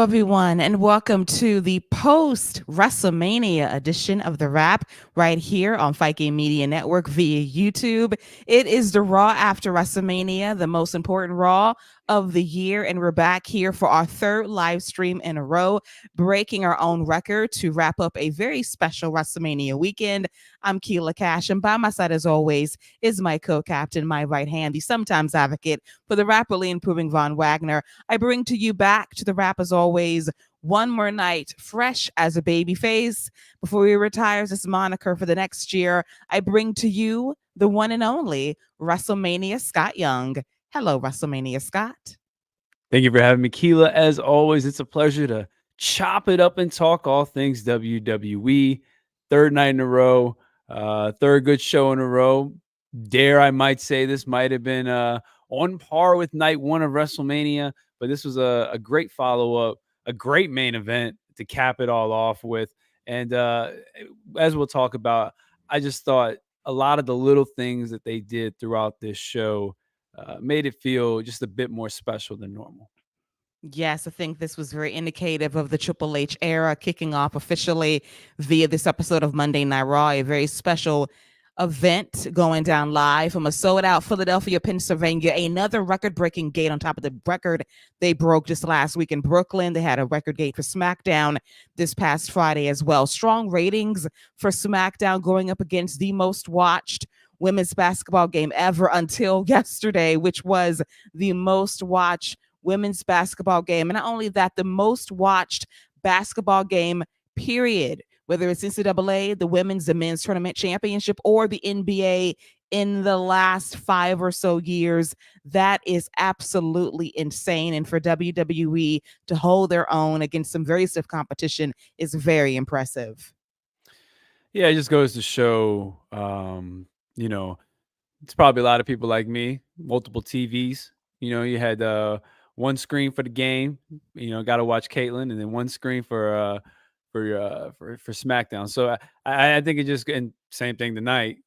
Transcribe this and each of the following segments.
everyone, and welcome to the post WrestleMania edition of The Wrap right here on Fight Game Media Network via YouTube. It is the Raw after WrestleMania, the most important Raw of the year, and we're back here for our third live stream in a row, breaking our own record to wrap up a very special WrestleMania weekend. I'm Keila Cash, and by my side, as always, is my co-captain, my right hand, the sometimes advocate for the rapidly improving Von Wagner. I bring to you back to the Wrap as always, one more night, fresh as a baby face. Before he retires this moniker for the next year, I bring to you the one and only WrestleMania Scott Young. Hello, WrestleMania Scott. Thank you for having me, Keila. As always, it's a pleasure to chop it up and talk all things WWE. Third night in a row, third good show in a row. Dare I might say this might have been on par with night one of WrestleMania, but this was a great follow-up, a great main event to cap it all off with. And as we'll talk about, I just thought a lot of the little things that they did throughout this show made it feel just a bit more special than normal. Yes, I think this was very indicative of the Triple H era kicking off officially via this episode of Monday Night Raw, a very special event going down live from a sold out Philadelphia, Pennsylvania. Another record breaking gate on top of the record they broke just last week in Brooklyn. They had a record gate for SmackDown this past Friday as well. Strong ratings for SmackDown going up against the most watched women's basketball game ever until yesterday, which was the most watched women's basketball game. And not only that, the most watched basketball game, period, whether it's NCAA, the women's, the men's tournament championship, or the NBA in the last 5 or so years. That is absolutely insane. And for WWE to hold their own against some very stiff competition is very impressive. Yeah, it just goes to show, it's probably a lot of people like me, multiple TVs. You had one screen for the game, got to watch Caitlyn, and then one screen for SmackDown. So I think it just, and same thing tonight.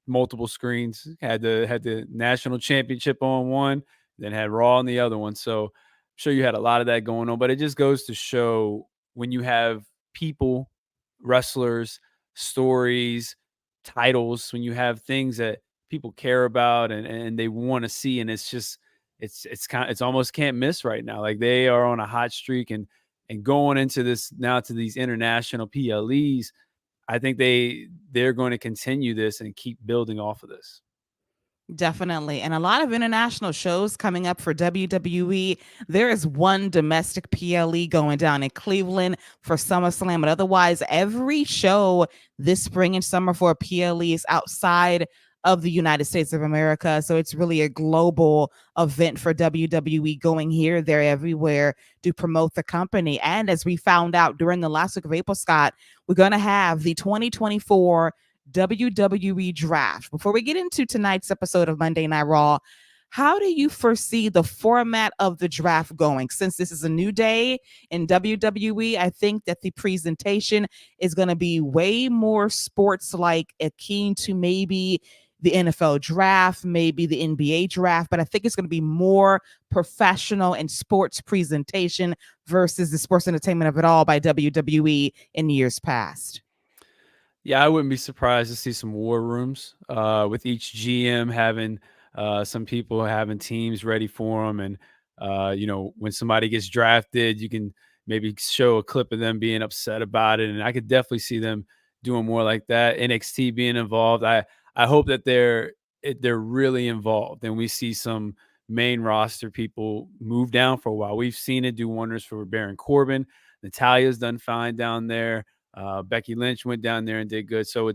Multiple screens, had the national championship on one, then had Raw on the other one. So I'm sure you had a lot of that going on. But it just goes to show when you have people, wrestlers, stories, titles, when you have things that people care about and they want to see, and it's almost can't miss right now. Like, they are on a hot streak, and going into this now to these international PLEs, I think they're going to continue this and keep building off of this. Definitely. And a lot of international shows coming up for WWE. There is one domestic PLE going down in Cleveland for SummerSlam. But otherwise, every show this spring and summer for a PLE is outside of the United States of America. So it's really a global event for WWE, going here, there, everywhere to promote the company. And as we found out during the last week of April, Scott, we're going to have the 2024 WWE draft. Before we get into tonight's episode of Monday Night Raw, how do you foresee the format of the draft going? Since this is a new day in WWE, I think that the presentation is going to be way more sports-like, akin to maybe the NFL draft, maybe the NBA draft, but I think it's going to be more professional and sports presentation versus the sports entertainment of it all by WWE in years past. Yeah, I wouldn't be surprised to see some war rooms with each GM having some people having teams ready for them. And, when somebody gets drafted, you can maybe show a clip of them being upset about it. And I could definitely see them doing more like that. NXT being involved. I hope that they're really involved and we see some main roster people move down for a while. We've seen it do wonders for Baron Corbin. Natalia's done fine down there. Becky Lynch went down there and did good. So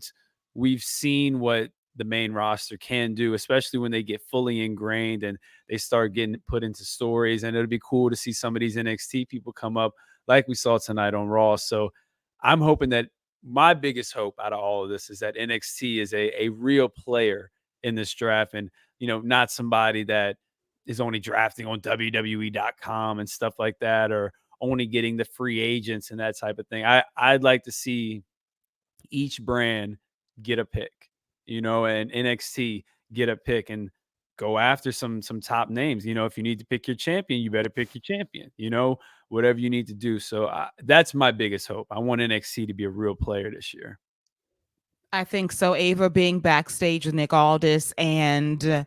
we've seen what the main roster can do, especially when they get fully ingrained and they start getting put into stories. And it'll be cool to see some of these NXT people come up like we saw tonight on Raw. So I'm hoping that my biggest hope out of all of this is that NXT is a real player in this draft, and, not somebody that is only drafting on WWE.com and stuff like that, or only getting the free agents and that type of thing. I'd like to see each brand get a pick, and NXT get a pick and go after some top names. If you need to pick your champion, you better pick your champion. whatever you need to do. So that's my biggest hope. I want NXT to be a real player this year. I think so. Ava being backstage with Nick Aldis and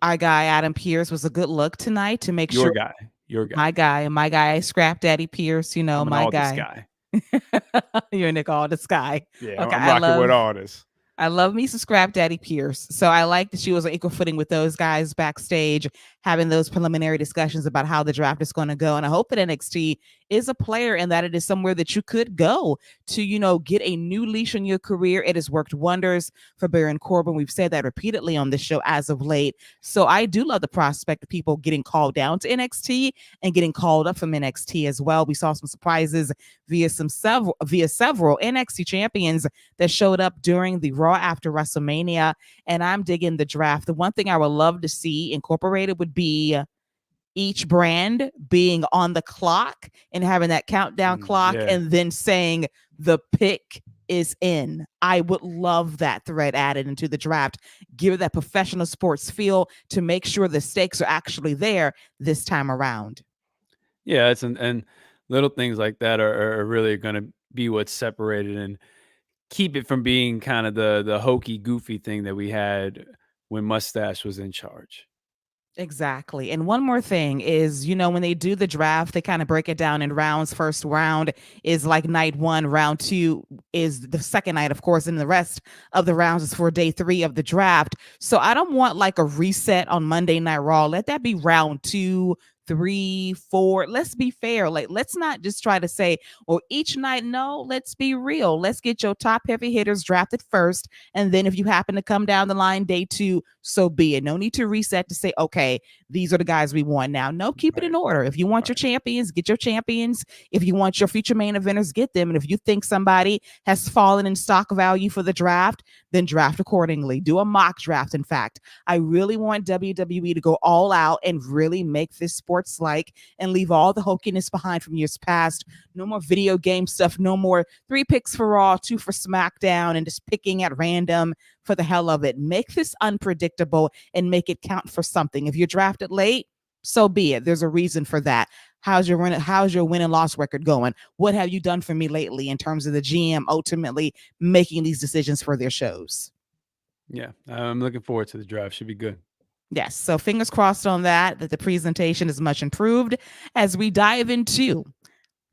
our guy Adam Pierce was a good look tonight to make Your sure guy, your guy. my guy, Scrap Daddy Pierce, I'm an my Aldis guy. guy. You're Nick Aldis guy. Yeah, Okay, I'm rocking with Aldis. I love me some Scrap Daddy Pierce. So I like that she was on equal footing with those guys backstage, having those preliminary discussions about how the draft is going to go. And I hope that NXT is a player and that it is somewhere that you could go to, get a new leash on your career. It has worked wonders for Baron Corbin. We've said that repeatedly on this show as of late. So I do love the prospect of people getting called down to NXT and getting called up from NXT as well. We saw some surprises via several NXT champions that showed up during the Raw after WrestleMania, and I'm digging the draft. The one thing I would love to see incorporated would be each brand being on the clock and having that countdown clock and then saying the pick is in. I would love that thread added into the draft. Give it that professional sports feel to make sure the stakes are actually there this time around. Yeah, and little things like that are really going to be what's separated and keep it from being kind of the hokey, goofy thing that we had when Mustache was in charge. Exactly. And one more thing is, when they do the draft, they kind of break it down in rounds. First round is like night 1, round 2 is the second night, of course, and the rest of the rounds is for day 3 of the draft. So I don't want like a reset on Monday Night Raw. Let that be round 2, 3, 4. Let's be fair. Like, let's not just try to say, well, each night. No, let's be real. Let's get your top heavy hitters drafted first. And then if you happen to come down the line day 2, so be it. No need to reset to say, okay, these are the guys we want now. No, keep it in order. If you want your champions, get your champions. If you want your future main eventers, get them. And if you think somebody has fallen in stock value for the draft, then draft accordingly. Do a mock draft. In fact, I really want WWE to go all out and really make this sports like and leave all the hokiness behind from years past. No more video game stuff. No more 3 picks for Raw, 2 for SmackDown, and just picking at random for the hell of it. Make this unpredictable and make it count for something. If you're drafted late, so be it. There's a reason for that. How's your win and loss record going? What have you done for me lately in terms of the GM ultimately making these decisions for their shows? Yeah, I'm looking forward to the draft. Should be good. Yes. So fingers crossed on that the presentation is much improved as we dive into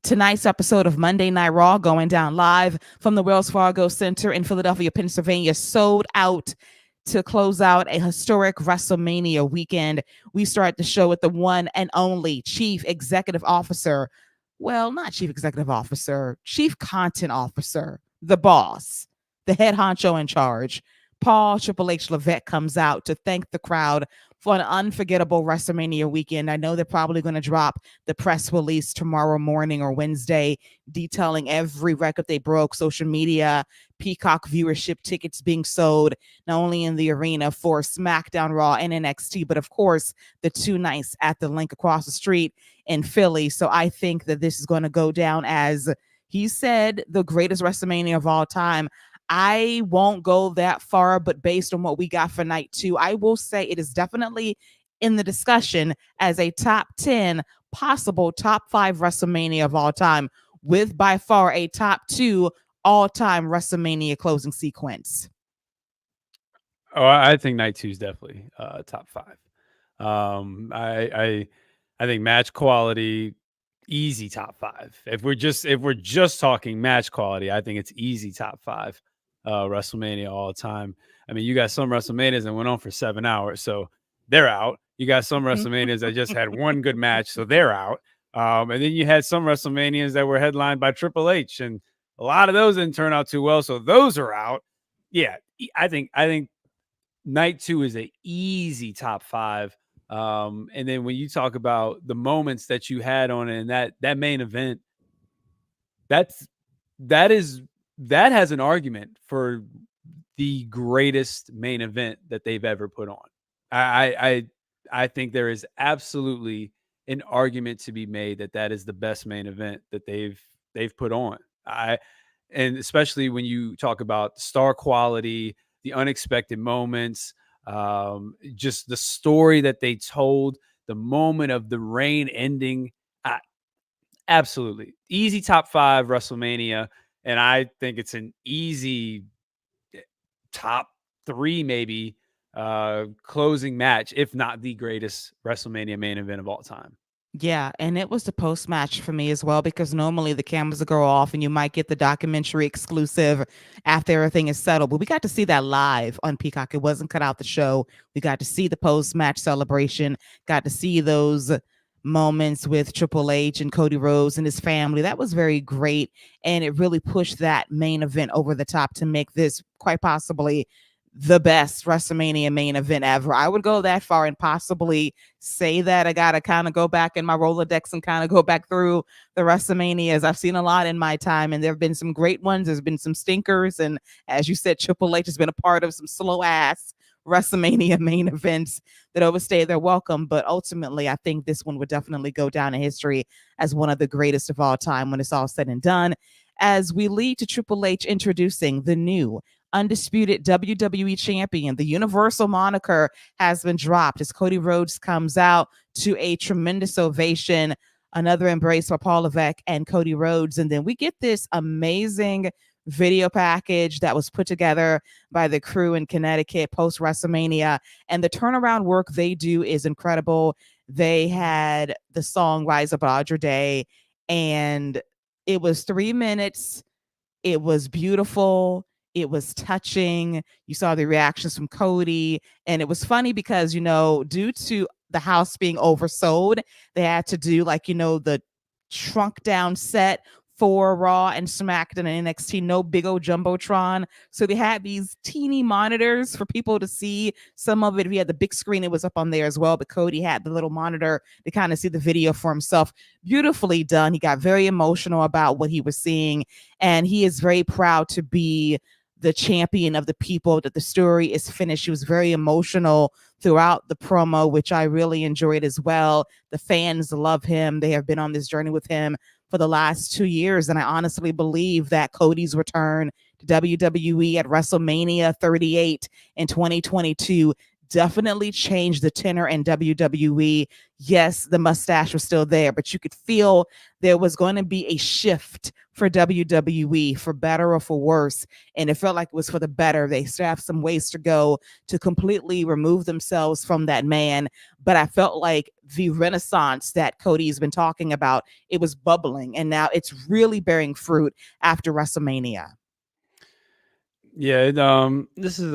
tonight's episode of Monday Night Raw, going down live from the Wells Fargo Center in Philadelphia, Pennsylvania, sold out to close out a historic WrestleMania weekend. We start the show with the one and only Chief Executive Officer. Well, not Chief Executive Officer, Chief Content Officer, the boss, the head honcho in charge. Paul Triple H Levesque comes out to thank the crowd for an unforgettable WrestleMania weekend. I know they're probably going to drop the press release tomorrow morning or Wednesday detailing every record they broke, social media, Peacock viewership, tickets being sold, not only in the arena for SmackDown, Raw, and NXT, but of course, the 2 nights at the link across the street in Philly. So I think that this is going to go down as, he said, the greatest WrestleMania of all time. I won't go that far, but based on what we got for night 2, I will say it is definitely in the discussion as a top 10, possible top 5 WrestleMania of all time, with by far a top 2 all-time WrestleMania closing sequence. Oh, I think night 2 is definitely top 5. I think match quality, easy top 5. If we're just talking match quality, I think it's easy top 5. WrestleMania all the time. I mean, you got some WrestleManias that went on for 7 hours, so they're out. You got some WrestleManias that just had one good match, so they're out. And then you had some WrestleManias that were headlined by Triple H, and a lot of those didn't turn out too well, so those are out. Yeah, I think night 2 is an easy top 5. And then when you talk about the moments that you had on it and that main event, that has an argument for the greatest main event that they've ever put on. I think there is absolutely an argument to be made that is the best main event that they've put on. And especially when you talk about star quality, the unexpected moments, just the story that they told, the moment of the reign ending. Absolutely. Easy top 5 WrestleMania, and I think it's an easy top 3 maybe closing match, if not the greatest WrestleMania main event of all time. Yeah, and it was the post match for me as well because normally the cameras will go off and you might get the documentary exclusive after everything is settled. But we got to see that live on Peacock. It wasn't cut out the show. We got to see the post match celebration, got to see those moments with Triple H and Cody Rhodes and his family. That was very great. And it really pushed that main event over the top to make this quite possibly the best WrestleMania main event ever. I would go that far and possibly say that. I got to kind of go back in my Rolodex and kind of go back through the WrestleManias. I've seen a lot in my time, and there have been some great ones. There's been some stinkers. And as you said, Triple H has been a part of some slow ass WrestleMania main events that overstay their welcome. But ultimately, I think this one would definitely go down in history as one of the greatest of all time when it's all said and done. As we lead to Triple H introducing the new undisputed WWE champion. The Universal moniker has been dropped as Cody Rhodes comes out to a tremendous ovation. Another embrace for Paul Levesque and Cody Rhodes. And then we get this amazing video package that was put together by the crew in Connecticut post WrestleMania. And the turnaround work they do is incredible. They had the song Rise Up Audra Day, and it was 3 minutes. It was beautiful. It was touching. You saw the reactions from Cody. And it was funny because, due to the house being oversold, they had to do the shrunk down set for Raw and SmackDown and NXT, no big old Jumbotron. So they had these teeny monitors for people to see some of it. If he had the big screen, it was up on there as well. But Cody had the little monitor to kind of see the video for himself. Beautifully done. He got very emotional about what he was seeing. And he is very proud to be the champion of the people, that the story is finished. She was very emotional throughout the promo, which I really enjoyed as well. The fans love him. They have been on this journey with him for the last 2 years. And I honestly believe that Cody's return to WWE at WrestleMania 38 in 2022 definitely changed the tenor in WWE. Yes, the mustache was still there, but you could feel there was going to be a shift for WWE, for better or for worse. And it felt like it was for the better. They still have some ways to go to completely remove themselves from that man. But I felt like the renaissance that Cody's been talking about, it was bubbling. And now it's really bearing fruit after WrestleMania. Yeah, this is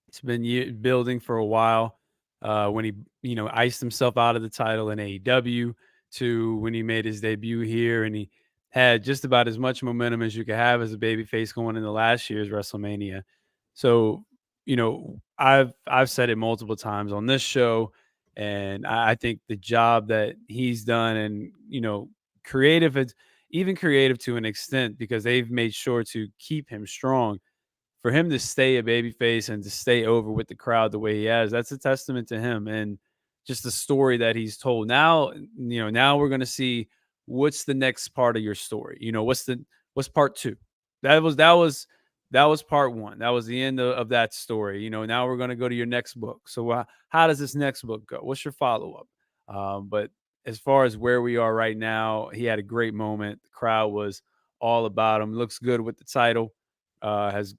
it's been building for a while. When he, iced himself out of the title in AEW, to when he made his debut here, and he had just about as much momentum as you could have as a babyface going into last year's WrestleMania. So, I've said it multiple times on this show, and I think the job that he's done, and creative, it's even creative to an extent, because they've made sure to keep him strong. For him to stay a babyface and to stay over with the crowd the way he has, that's a testament to him and just the story that he's told. Now, now we're going to see what's the next part of your story. What's part 2? That was part 1. That was the end of that story. Now we're going to go to your next book. So how does this next book go? What's your follow up? But as far as where we are right now, he had a great moment. The crowd was all about him. Looks good with the title. Has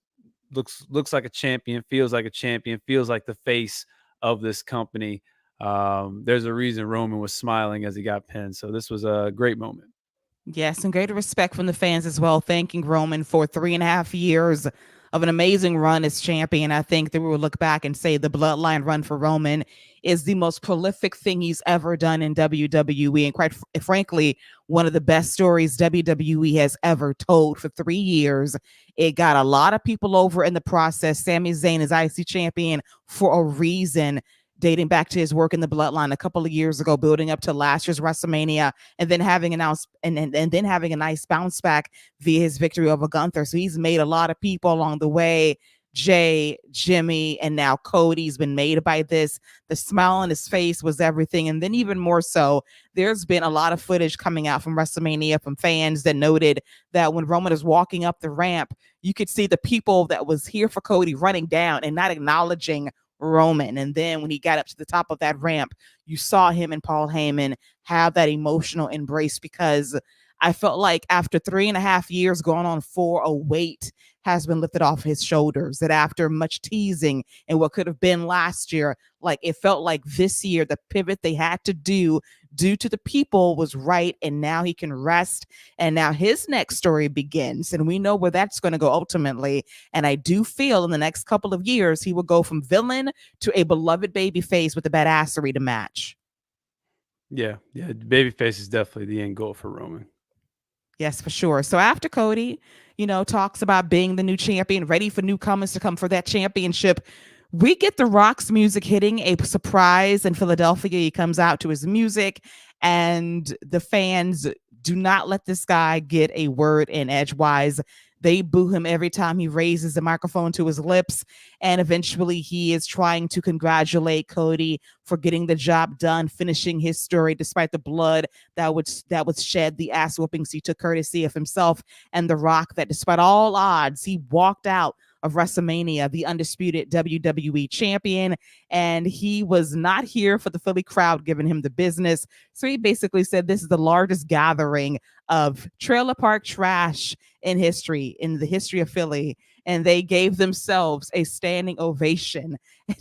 looks like a champion, feels like a champion, feels like the face of this company. There's a reason Roman was smiling as he got pinned. So this was a great moment. Yes, and greater respect from the fans as well, thanking Roman for 3.5 years of an amazing run as champion. I think that we will look back and say the Bloodline run for Roman is the most prolific thing he's ever done in WWE, and quite frankly, one of the best stories WWE has ever told. For 3 years, it got a lot of people over in the process. Sami Zayn is IC champion for a reason, dating back to his work in the Bloodline a couple of years ago, building up to last year's WrestleMania, and then having then having a nice bounce back via his victory over Gunther. So he's made a lot of people along the way. Jay, Jimmy, and now Cody's been made by this. The smile on his face was everything. And then even more so, there's been a lot of footage coming out from WrestleMania from fans that noted that when Roman is walking up the ramp, you could see the people that was here for Cody running down and not acknowledging Roman. And then when he got up to the top of that ramp, you saw him and Paul Heyman have that emotional embrace, because I felt like after 3.5 years going on 4, a weight has been lifted off his shoulders. That after much teasing and what could have been last year, like it felt like this year, the pivot they had to do due to the people was right. And now he can rest. And now his next story begins. And we know where that's going to go ultimately. And I do feel in the next couple of years, he will go from villain to a beloved baby face with a badassery to match. Yeah, babyface is definitely the end goal for Roman. Yes, for sure. So after Cody, talks about being the new champion, ready for newcomers to come for that championship, we get The Rock's music hitting a surprise in Philadelphia. He comes out to his music, and the fans do not let this guy get a word in edgewise. They boo him every time he raises the microphone to his lips. And eventually he is trying to congratulate Cody for getting the job done, finishing his story despite the blood that was shed, the ass whoopings he took courtesy of himself and The Rock, that despite all odds, he walked out of WrestleMania, the undisputed WWE champion. And he was not here for the Philly crowd giving him the business. So he basically said this is the largest gathering of trailer park trash in the history of Philly. And they gave themselves a standing ovation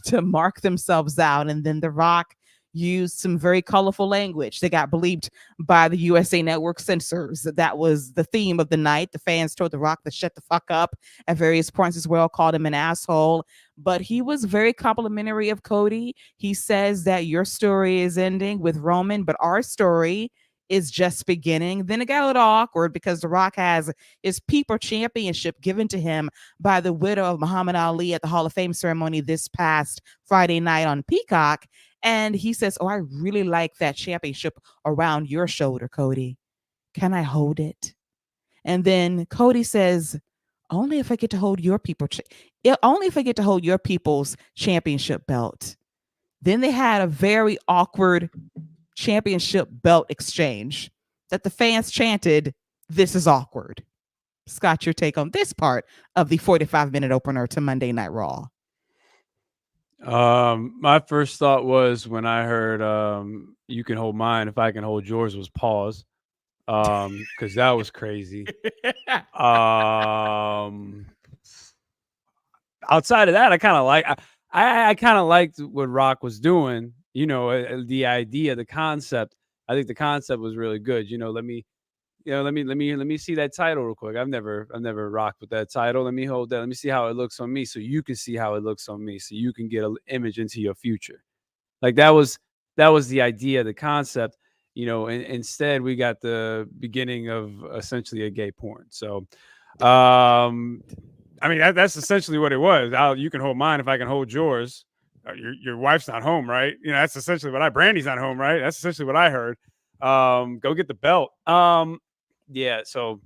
to mark themselves out. And then The Rock used some very colorful language. They got bleeped by the USA Network censors. That was the theme of the night. The fans told The Rock to shut the fuck up at various points as well, called him an asshole. But he was very complimentary of Cody. He says that your story is ending with Roman, but our story is just beginning. Then it got a little awkward because The Rock has his People Championship given to him by the widow of Muhammad Ali at the Hall of Fame ceremony this past Friday night on Peacock. And he says, "Oh, I really like that championship around your shoulder, Cody. Can I hold it?" And then Cody says, "Only if I get to hold only if I get to hold your people's championship belt." Then they had a very awkward championship belt exchange that the fans chanted, "This is awkward." Scott, your take on this part of the 45-minute opener to Monday Night Raw? My first thought was when I heard "You can hold mine if I can hold yours" was pause, because that was crazy. Um, Outside of that, I kind of like I kind of liked what Rock was doing. The idea, the concept. I think the concept was really good. Let me see that title real quick. I've never rocked with that title. Let me hold that. Let me see how it looks on me, so you can see how it looks on me, so you can get an image into your future. Like that was the idea, the concept. And instead we got the beginning of essentially a gay porn. So, I mean that's essentially what it was. You can hold mine if I can hold yours. Your wife's not home, right? That's essentially what Brandy's not home, right? That's essentially what I heard. Go get the belt. Yeah, so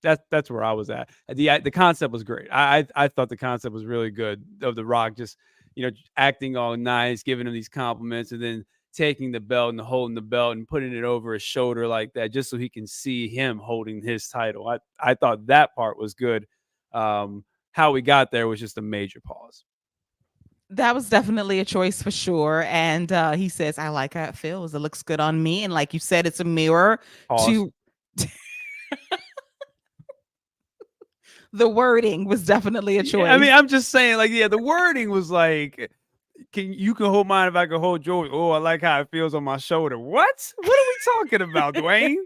that's where I was at. The concept was great. I thought the concept was really good of The Rock just acting all nice, giving him these compliments, and then taking the belt and holding the belt and putting it over his shoulder like that, just so he can see him holding his title. I thought that part was good. How we got there was just a major pause. That was definitely a choice for sure. And he says, "I like how it feels. It looks good on me." And like you said, it's a mirror Pause. to the wording was definitely a choice. I mean, I'm just saying, the wording was like, you can hold mine if I can hold yours. Oh, I like how it feels on my shoulder. What are we talking about, Dwayne?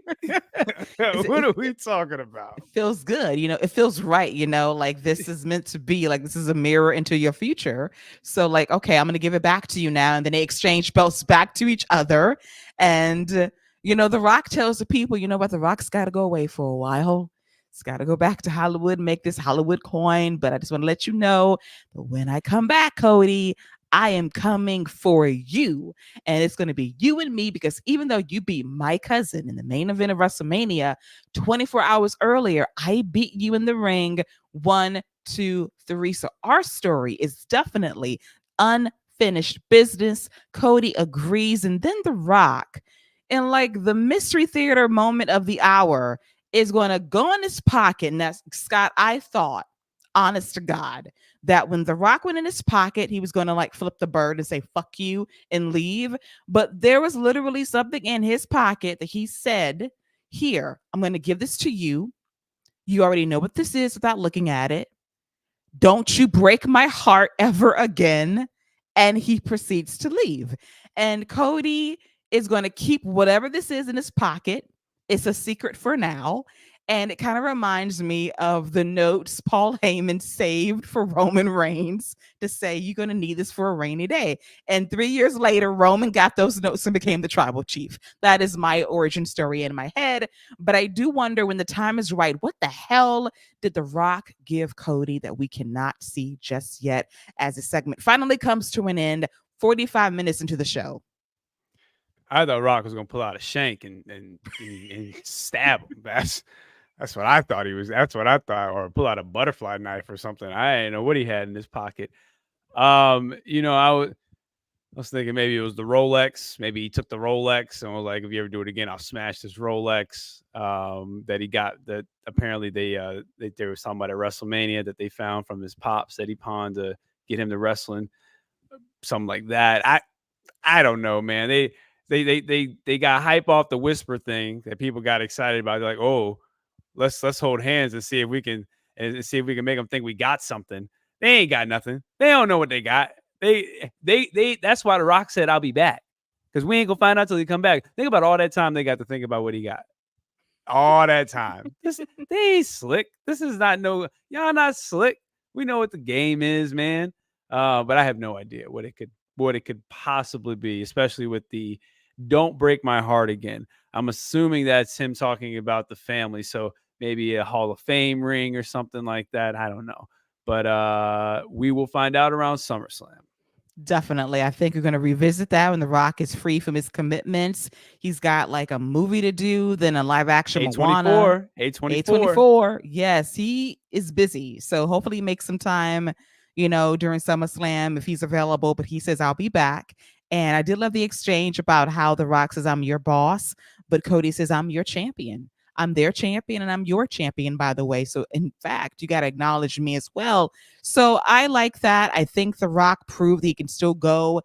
What are we talking about? It feels good. It feels right. Like this is meant to be, like this is a mirror into your future. So like, okay, I'm going to give it back to you now. And then they exchange belts back to each other. And, The Rock tells the people, you know what? The Rock's got to go away for a while. It's got to go back to Hollywood, make this Hollywood coin. But I just want to let you know that when I come back, Cody, I am coming for you. And it's going to be you and me, because even though you beat my cousin in the main event of WrestleMania 24 hours earlier, I beat you in the ring 1, 2, 3. So our story is definitely unfinished business. Cody agrees. And then The Rock, in like the mystery theater moment of the hour, is going to go in his pocket. And that's, Scott, I thought honest to God, that when The Rock went in his pocket, he was going to like flip the bird and say, fuck you and leave. But there was literally something in his pocket that he said, here, I'm going to give this to you. You already know what this is without looking at it. Don't you break my heart ever again. And he proceeds to leave. And Cody is going to keep whatever this is in his pocket. It's a secret for now. And it kind of reminds me of the notes Paul Heyman saved for Roman Reigns to say, you're going to need this for a rainy day. And 3 years later, Roman got those notes and became the tribal chief. That is my origin story in my head. But I do wonder, when the time is right, what the hell did The Rock give Cody that we cannot see just yet, as the segment finally comes to an end 45 minutes into the show? I thought Rock was gonna pull out a shank and stab him. That's what I thought he was. That's what I thought, or pull out a butterfly knife or something. I didn't know what he had in his pocket. I was thinking maybe it was the Rolex. Maybe he took the Rolex and was like, if you ever do it again, I'll smash this Rolex that he got, that apparently they were talking about at WrestleMania, that they found from his pops that he pawned to get him to wrestling, something like that. I don't know, man. They got hype off the whisper thing that people got excited about. They're like, oh, let's hold hands and see if we can make them think we got something. They ain't got nothing. They don't know what they got. They that's why The Rock said, I'll be back, because we ain't gonna find out till he come back. Think about all that time they got to think about what he got. All that time. They ain't slick. This is not y'all not slick. We know what the game is, man. But I have no idea what it could possibly be, especially with the "Don't break my heart again." I'm assuming that's him talking about the family. So maybe a Hall of Fame ring or something like that. I don't know. But we will find out around SummerSlam. Definitely. I think we're going to revisit that when The Rock is free from his commitments. He's got like a movie to do, then a live action Moana. A24. Yes, he is busy. So hopefully he makes some time, during SummerSlam if he's available. But he says, I'll be back. And I did love the exchange about how The Rock says, I'm your boss, but Cody says, I'm your champion. I'm their champion and I'm your champion, by the way. So in fact, you got to acknowledge me as well. So I like that. I think The Rock proved he can still go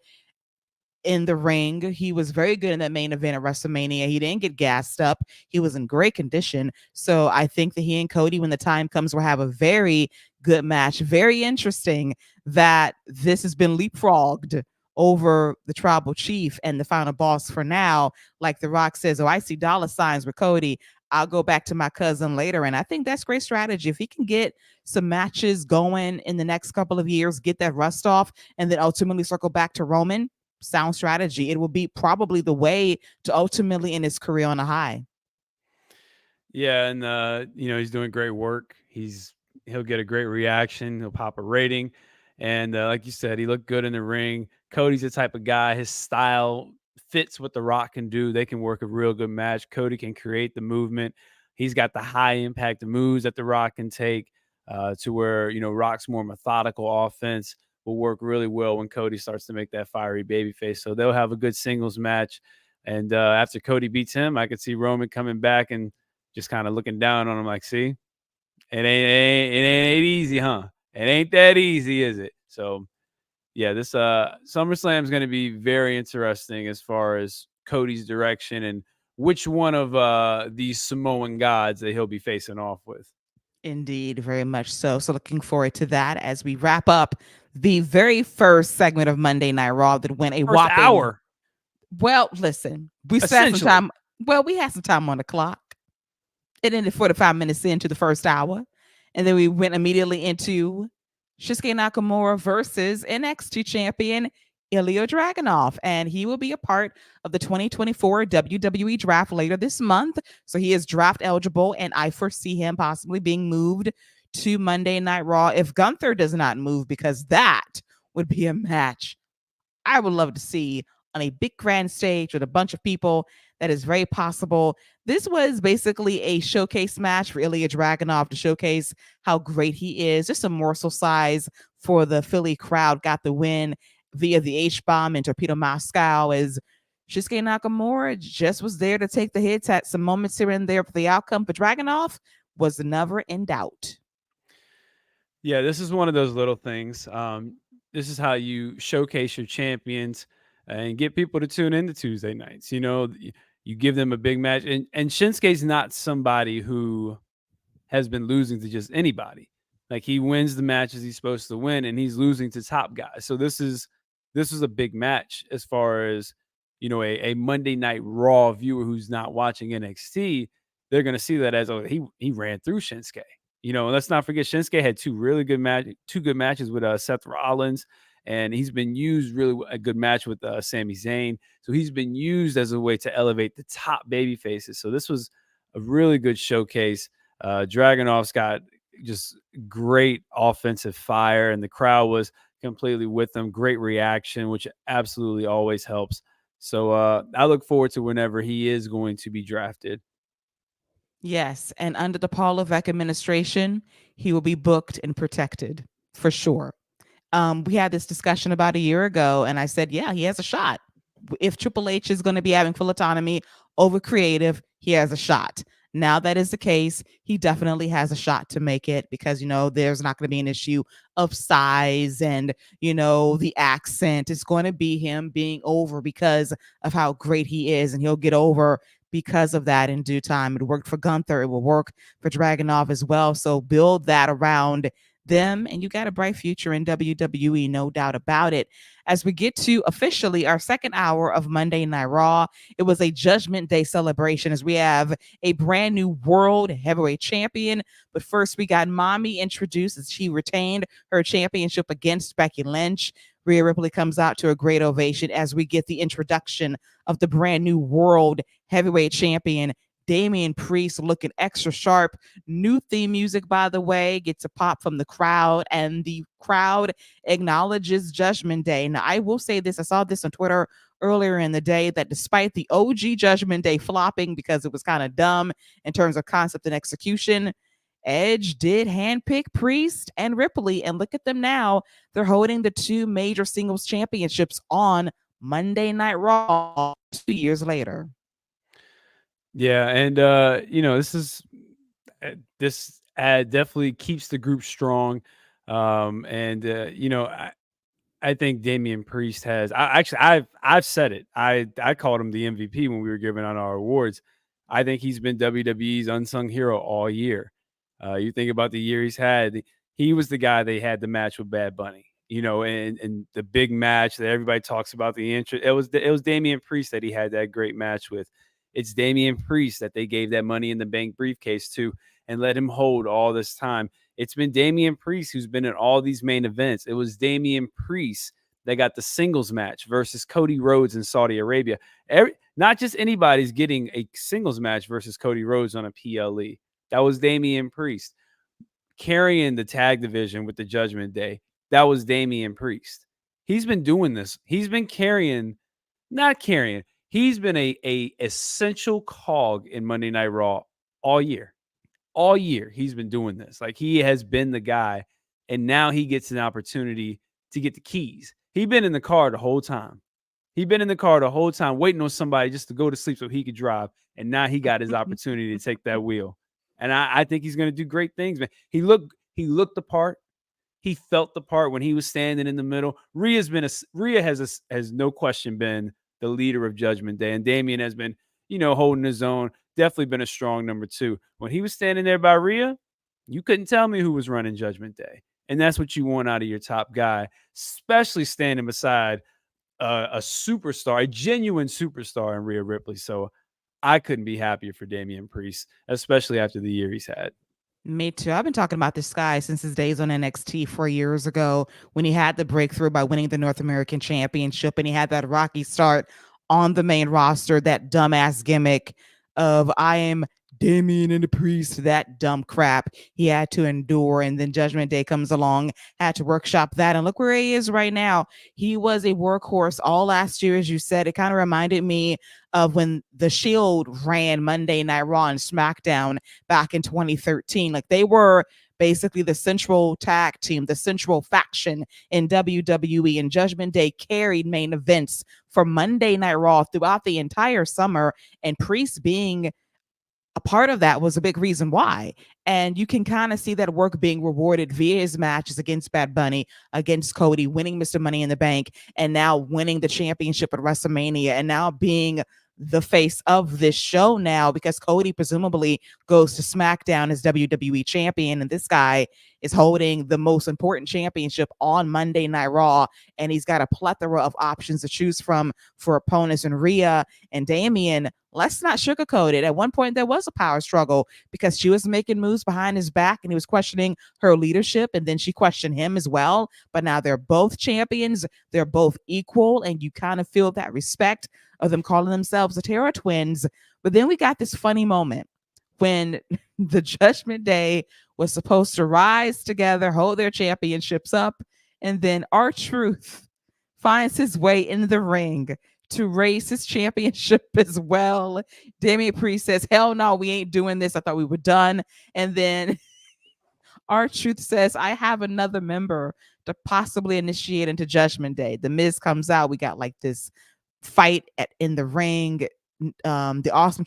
in the ring. He was very good in that main event at WrestleMania. He didn't get gassed up. He was in great condition. So I think that he and Cody, when the time comes, will have a very good match. Very interesting that this has been leapfrogged over the tribal chief and the final boss for now. Like The Rock says, oh, I see dollar signs with Cody. I'll go back to my cousin later. And I think that's great strategy. If he can get some matches going in the next couple of years, get that rust off, and then ultimately circle back to Roman, sound strategy. It will be probably the way to ultimately end his career on a high. Yeah, and he's doing great work. He'll get a great reaction. He'll pop a rating. And like you said, he looked good in the ring. Cody's the type of guy, his style fits what The Rock can do. They can work a real good match. Cody can create the movement. He's got the high impact moves that The Rock can take to where, Rock's more methodical offense will work really well when Cody starts to make that fiery babyface. So they'll have a good singles match. And after Cody beats him, I could see Roman coming back and just kind of looking down on him like, see, it ain't easy, huh? It ain't that easy, is it? So yeah, this SummerSlam is going to be very interesting as far as Cody's direction and which one of these Samoan gods that he'll be facing off with. Indeed, very much so. So looking forward to that as we wrap up the very first segment of Monday Night Raw that went a whopping hour. Well, listen, we spent some time. Well, we had some time on the clock. It ended 45 minutes into the first hour. And then we went immediately into Shinsuke Nakamura versus NXT champion Ilya Dragunov. And he will be a part of the 2024 WWE draft later this month. So he is draft eligible, and I foresee him possibly being moved to Monday Night Raw if Gunther does not move, because that would be a match I would love to see on a big grand stage with a bunch of people. That is very possible. This was basically a showcase match for Ilya Dragunov to showcase how great he is. Just a morsel size for the Philly crowd. Got the win via the H-bomb and Torpedo Moscow, as Shinsuke Nakamura just was there to take the hits at some moments here and there, but the outcome for Dragunov was never in doubt. Yeah, this is one of those little things. This is how you showcase your champions and get people to tune into Tuesday nights. You give them a big match, and Shinsuke's not somebody who has been losing to just anybody. Like he wins the matches he's supposed to win, and he's losing to top guys. So this is a big match as far as a Monday Night Raw viewer who's not watching NXT. They're going to see that as, oh, he ran through Shinsuke. Let's not forget Shinsuke had two good matches with Seth Rollins, and he's been used really a good match with Sami Zayn. So he's been used as a way to elevate the top baby faces. So this was a really good showcase. Dragonov's got just great offensive fire, and the crowd was completely with them. Great reaction, which absolutely always helps. So I look forward to whenever he is going to be drafted. Yes, and under the Paul Levesque administration, he will be booked and protected for sure. We had this discussion about a year ago, and I said, yeah, he has a shot. If Triple H is going to be having full autonomy over creative, he has a shot. Now that is the case, he definitely has a shot to make it because, there's not going to be an issue of size and, the accent. It's going to be him being over because of how great he is, and he'll get over because of that in due time. It worked for Gunther. It will work for Dragunov as well. So build that around them, and you got a bright future in WWE, no doubt about it. As we get to officially our second hour of Monday Night Raw, it was a Judgment Day celebration as we have a brand new World Heavyweight Champion. But first, we got Mommy introduced as she retained her championship against Becky Lynch. Rhea Ripley comes out to a great ovation as we get the introduction of the brand new World Heavyweight Champion, Damian Priest, looking extra sharp. New theme music, by the way, gets a pop from the crowd, and the crowd acknowledges Judgment Day. Now, I will say this, I saw this on Twitter earlier in the day, that despite the OG Judgment Day flopping because it was kind of dumb in terms of concept and execution, Edge did handpick Priest and Ripley, and look at them now. They're holding the two major singles championships on Monday Night Raw 2 years later. Yeah, and this ad definitely keeps the group strong. And I think Damian Priest has. I've said it. I called him the MVP when we were giving out our awards. I think he's been WWE's unsung hero all year. You think about the year he's had. He was the guy they had the match with Bad Bunny. And the big match that everybody talks about, the interest. It was Damian Priest that he had that great match with. It's Damian Priest that they gave that Money in the Bank briefcase to and let him hold all this time. It's been Damian Priest who's been in all these main events. It was Damian Priest that got the singles match versus Cody Rhodes in Saudi Arabia. Not just anybody's getting a singles match versus Cody Rhodes on a PLE. That was Damian Priest. Carrying the tag division with the Judgment Day. That was Damian Priest. He's been doing this. He's been not carrying. He's been a essential cog in Monday Night Raw all year. All year he's been doing this. Like, he has been the guy, and now he gets an opportunity to get the keys. He's been in the car the whole time. Waiting on somebody just to go to sleep so he could drive. And now he got his opportunity to take that wheel. And I think he's going to do great things, man. He looked the part. He felt the part when he was standing in the middle. Rhea has no question been the leader of Judgment Day, and Damian has been, holding his own. Definitely been a strong number two. When he was standing there by Rhea, you couldn't tell me who was running Judgment Day, and that's what you want out of your top guy, especially standing beside a superstar, a genuine superstar in Rhea Ripley. So I couldn't be happier for Damian Priest, especially after the year he's had. Me too. I've been talking about this guy since his days on NXT 4 years ago when he had the breakthrough by winning the North American Championship, and he had that rocky start on the main roster, that dumbass gimmick of I am Damien and the Priest, that dumb crap he had to endure. And then Judgment Day comes along, had to workshop that. And look where he is right now. He was a workhorse all last year, as you said. It kind of reminded me of when the Shield ran Monday Night Raw and SmackDown back in 2013. Like, they were basically the central tag team, the central faction in WWE, and Judgment Day carried main events for Monday Night Raw throughout the entire summer. And Priest being a part of that was a big reason why. And you can kind of see that work being rewarded via his matches against Bad Bunny, against Cody, winning Mr. Money in the Bank, and now winning the championship at WrestleMania, and now being the face of this show now because Cody presumably goes to SmackDown as WWE champion, and this guy is holding the most important championship on Monday Night Raw, and he's got a plethora of options to choose from for opponents. And Rhea and Damian, let's not sugarcoat it. At one point, there was a power struggle because she was making moves behind his back and he was questioning her leadership. And then she questioned him as well. But now they're both champions. They're both equal. And you kind of feel that respect of them calling themselves the Terror Twins. But then we got this funny moment when the Judgment Day was supposed to rise together, hold their championships up. And then R-Truth finds his way in the ring to raise his championship as well. Damian Priest says, hell no, we ain't doing this. I thought we were done. And then R-Truth says, I have another member to possibly initiate into Judgment Day. The Miz comes out. We got like this fight in the ring. The awesome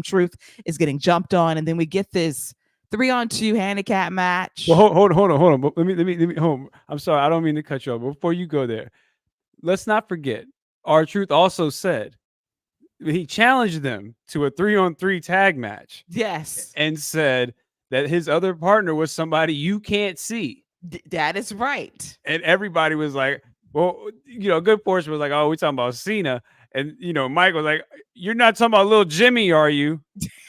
truth is getting jumped on, and then we get this 3-on-2 handicap match. Well, hold on. But let me. I'm sorry, I don't mean to cut you off. But before you go there, let's not forget, R-Truth also said he challenged them to a 3-on-3 tag match. Yes, and said that his other partner was somebody you can't see. That is right. And everybody was like, well, a good portion was like, oh, we're talking about Cena. And, Mike was like, you're not talking about little Jimmy, are you?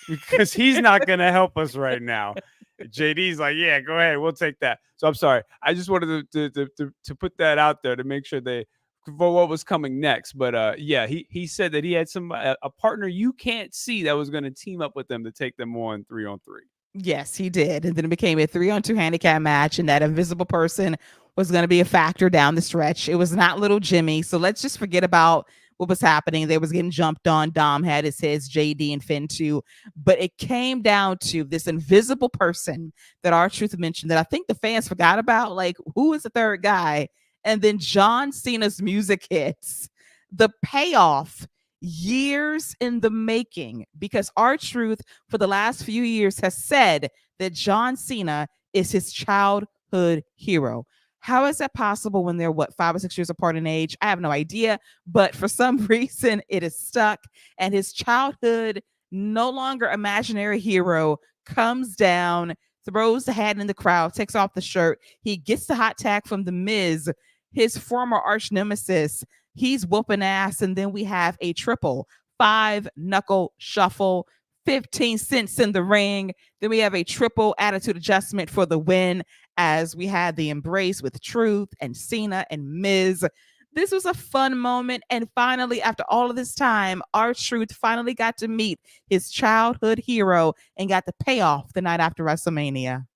Because he's not going to help us right now. JD's like, yeah, go ahead. We'll take that. So I'm sorry. I just wanted to put that out there to make sure for what was coming next. But yeah, he said that he had a partner you can't see that was going to team up with them to take them on 3-on-3. Yes, he did. And then it became a 3-on-2 handicap match, and that invisible person was going to be a factor down the stretch. It was not little Jimmy. So let's just forget about what was happening. They was getting jumped on. Dom had his heads, JD and Finn too. But it came down to this invisible person that R-Truth mentioned that I think the fans forgot about. Like, who is the third guy? And then John Cena's music hits. The payoff, years in the making, because R-Truth for the last few years has said that John Cena is his childhood hero. How is that possible when they're 5 or 6 years apart in age? I have no idea, but for some reason it is stuck, and his childhood, no longer imaginary hero, comes down, throws the hat in the crowd, takes off the shirt. He gets the hot tag from The Miz, his former arch nemesis. He's whooping ass, and then we have a triple 5-knuckle shuffle, 15 cents in the ring. Then we have a triple attitude adjustment for the win, as we had the embrace with Truth and Cena and Miz. This was a fun moment. And finally, after all of this time, R-Truth finally got to meet his childhood hero and got the payoff the night after WrestleMania.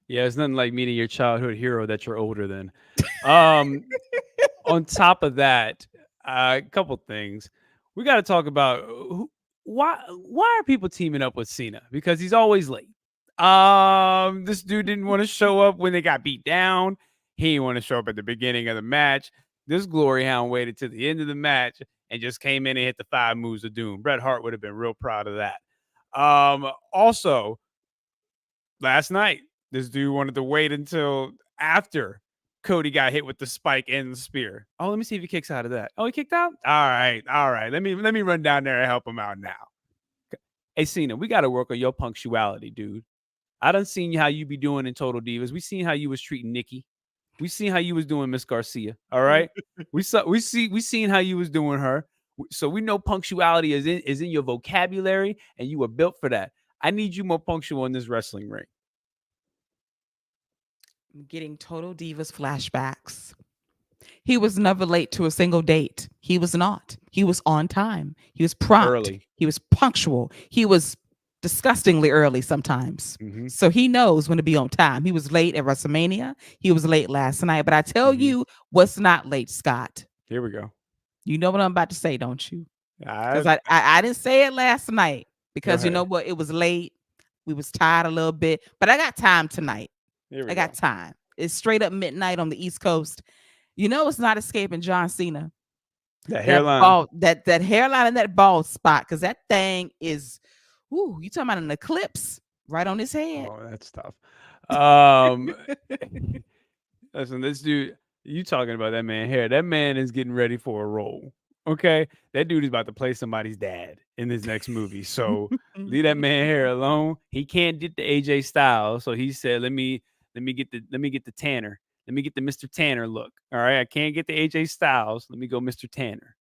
Yeah, it's nothing like meeting your childhood hero that you're older than. On top of that, a couple things. We got to talk about why are people teaming up with Cena? Because he's always late. This dude didn't want to show up when they got beat down. He didn't want to show up at the beginning of the match. This glory hound waited to the end of the match and just came in and hit the 5 moves of doom. Bret Hart would have been real proud of that. Also, last night, this dude wanted to wait until after Cody got hit with the spike and the spear. Oh, let me see if he kicks out of that. Oh, he kicked out? All right. Let me run down there and help him out now. Hey, Cena, we got to work on your punctuality, dude. I done seen how you be doing in Total Divas. We seen how you was treating Nikki. We seen how you was doing Miss Garcia. All right. we seen how you was doing her. So we know punctuality is in your vocabulary, and you were built for that. I need you more punctual in this wrestling ring. I'm getting Total Divas flashbacks. He was never late to a single date. He was not. He was on time. He was prompt. Early. He was punctual. He was disgustingly early sometimes. Mm-hmm. So he knows when to be on time. He was late at WrestleMania. He was late last night. But I tell you what's not late, Scott. Here we go. You know what I'm about to say, don't you? Because I didn't say it last night because you know what? It was late. We was tired a little bit. But I got time tonight. I got time. It's straight up midnight on the East Coast. You know it's not escaping John Cena. That hairline. That hairline and that bald spot, because that thing is, Ooh, you talking about an eclipse right on his head? Oh, that's tough. Um, listen, this dude, you talking about that man hair? That man is getting ready for a role. Okay, that dude is about to play somebody's dad in this next movie. So leave that man hair alone. He can't get the AJ style, so he said, let me get the Tanner. Let me get the Mr. Tanner look. All right, I can't get the AJ Styles. Let me go Mr. Tanner.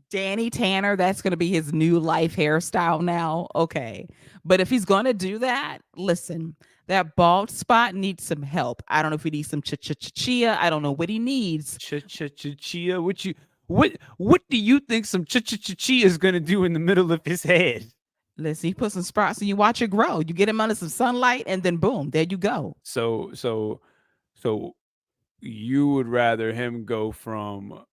Danny Tanner, that's going to be his new life hairstyle now. Okay. But if he's going to do that, listen, that bald spot needs some help. I don't know if he needs some chia. I don't know what he needs. Chia. What do you think some chia is gonna do in the middle of his head? Listen, you put some spots and you watch it grow. You get him under some sunlight and then boom, there you go. So you would rather him go from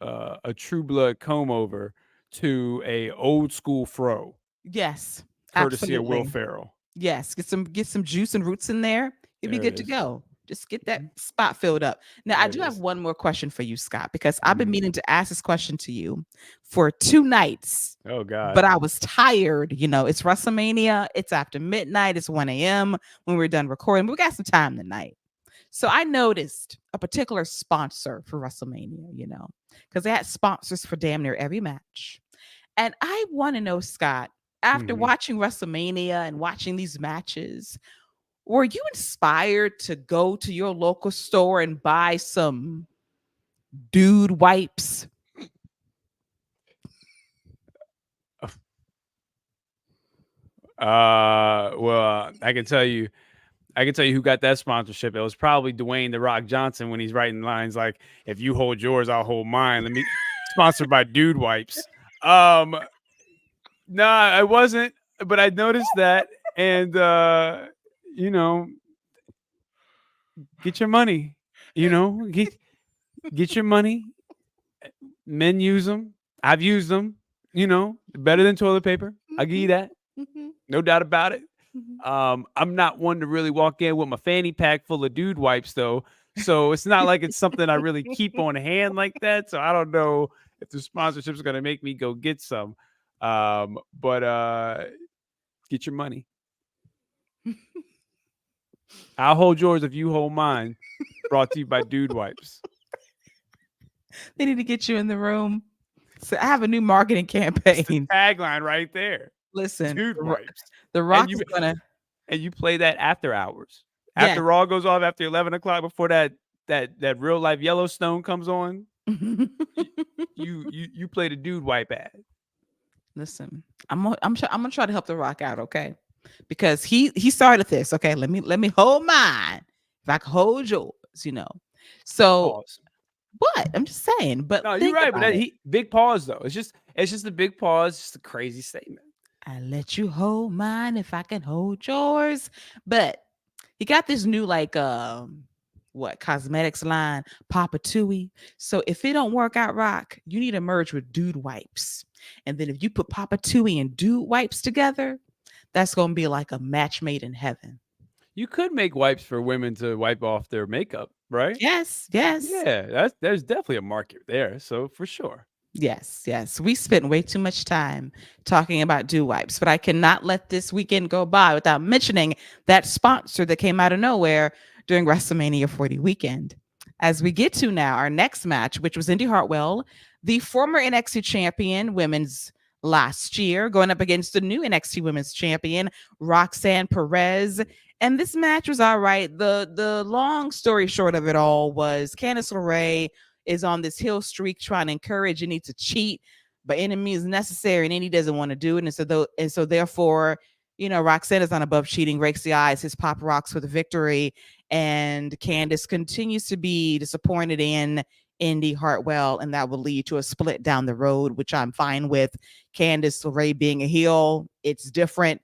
a true blood comb over to a old school fro, Yes, courtesy of Will absolutely. Ferrell. Yes, get some juice and roots in there. You'll be There it good to is. go. Just get that Mhm. spot filled up. Now, I There it do have is. one more question for you, Scott, because I've been Mhm. meaning to ask this question to you for 2 nights, Oh but God. I was tired. It's WrestleMania. It's after midnight. It's 1 a.m. when we're done recording. But we got some time tonight. So I noticed a particular sponsor for WrestleMania, because they had sponsors for damn near every match. And I want to know, Scott, after Mhm. watching WrestleMania and watching these matches, were you inspired to go to your local store and buy some dude wipes? Well, I can tell you who got that sponsorship. It was probably Dwayne the Rock Johnson when he's writing lines like, "If you hold yours, I'll hold mine." Let me sponsored by Dude Wipes. Um, no, I wasn't, but I noticed that, and you know, get your money. Get your money. Men use them. I've used them. Better than toilet paper. I'll give you that. No doubt about it. I'm not one to really walk in with my fanny pack full of dude wipes though. So it's not like it's something I really keep on hand like that. So I don't know if the sponsorship is gonna make me go get some. But get your money. I'll hold yours if you hold mine. Brought to you by Dude Wipes. They need to get you in the room. So I have a new marketing It's the campaign. tagline right there. Listen, Dude Wipes. The And Rock you is gonna. and you play that after hours. Yes. After Raw goes off after 11 o'clock before that real life Yellowstone comes on. You play the Dude Wipe ad. Listen, I'm gonna try to help The Rock out, okay? Because he started this. Okay, let me hold mine. If I can hold yours. So, Pause. but I'm just saying. But No, you're think right, but about that it. he big pause though. It's just a big pause, just a crazy statement. I let you hold mine if I can hold yours. But he got this new like what cosmetics line, Papa Tui. So if it don't work out, Rock, you need to merge with Dude Wipes. And then if you put Papa Tui and Dude Wipes together, that's gonna be like a match made in heaven. You could make wipes for women to wipe off their makeup, right? Yes, yes. Yeah, there's definitely a market there. So for sure. Yes, yes. We spent way too much time talking about dew wipes, but I cannot let this weekend go by without mentioning that sponsor that came out of nowhere during WrestleMania 40 weekend. As we get to now, our next match, which was Indy Hartwell, the former NXT champion, women's last year, going up against the new NXT women's champion, Roxanne Perez. And this match was all right. The long story short of it all was Candice LeRae is on this hill streak trying to encourage Indy to cheat, but any means necessary, and Indy doesn't want to do it. And so therefore, Roxanne is not above cheating, breaks the ice, his pop rocks for the victory, and Candice continues to be disappointed in Indy Hartwell, and that will lead to a split down the road, which I'm fine with. Candice LeRae being a heel, it's different.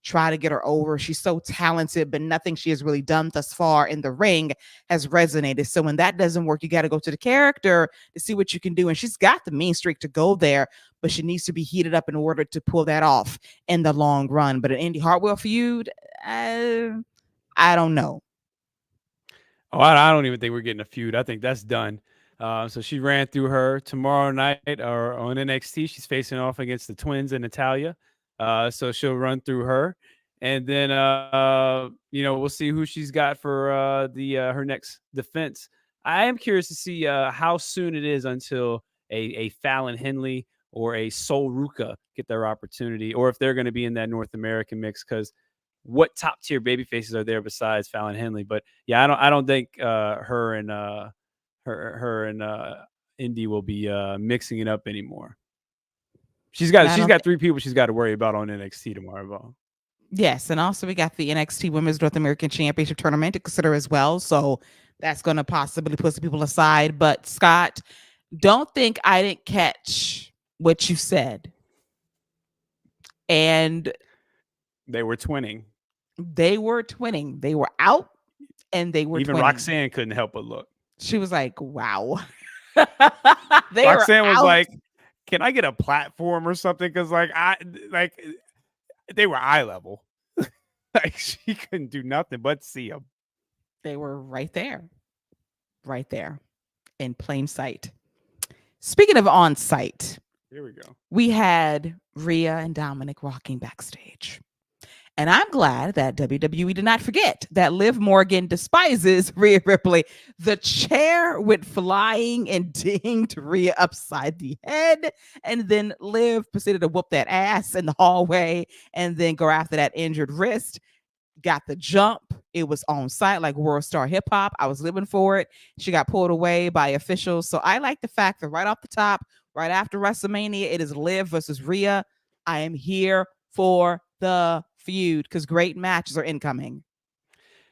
Try to get her over. She's so talented, but nothing she has really done thus far in the ring has resonated. So when that doesn't work, you got to go to the character to see what you can do. And she's got the mean streak to go there, but she needs to be heated up in order to pull that off in the long run. But an Indy Hartwell feud, I don't know. Oh, I don't even think we're getting a feud. I think that's done. So she ran through her tomorrow night or on NXT. She's facing off against the twins and Natalia. So she'll run through her, and then we'll see who she's got for the her next defense. I am curious to see how soon it is until a Fallon Henley or a Sol Ruka get their opportunity, or if they're going to be in that North American mix. Because what top tier baby faces are there besides Fallon Henley? But yeah, I don't think her and Indy will be mixing it up anymore. She's got Yeah, I she's don't. got three people she's got to worry about on NXT tomorrow. Yes, and also we got the NXT Women's North American Championship tournament to consider as well. So that's going to possibly put some people aside. But Scott, don't think I didn't catch what you said. And They were twinning. they were twinning. They were out and they were Even twinning. Roxanne couldn't help but look. She was like, wow. Roxanne was like, "Can I get a platform or something?" Because they were eye level. Like she couldn't do nothing but see them. They were right there in plain sight. Speaking of on site, here we go. We had Rhea and Dominic walking backstage. And I'm glad that WWE did not forget that Liv Morgan despises Rhea Ripley. The chair went flying and dinged Rhea upside the head. And then Liv proceeded to whoop that ass in the hallway and then go after that injured wrist. Got the jump. It was on site like World Star Hip Hop. I was living for it. She got pulled away by officials. So I like the fact that right off the top, right after WrestleMania, it is Liv versus Rhea. I am here for the feud because great matches are incoming.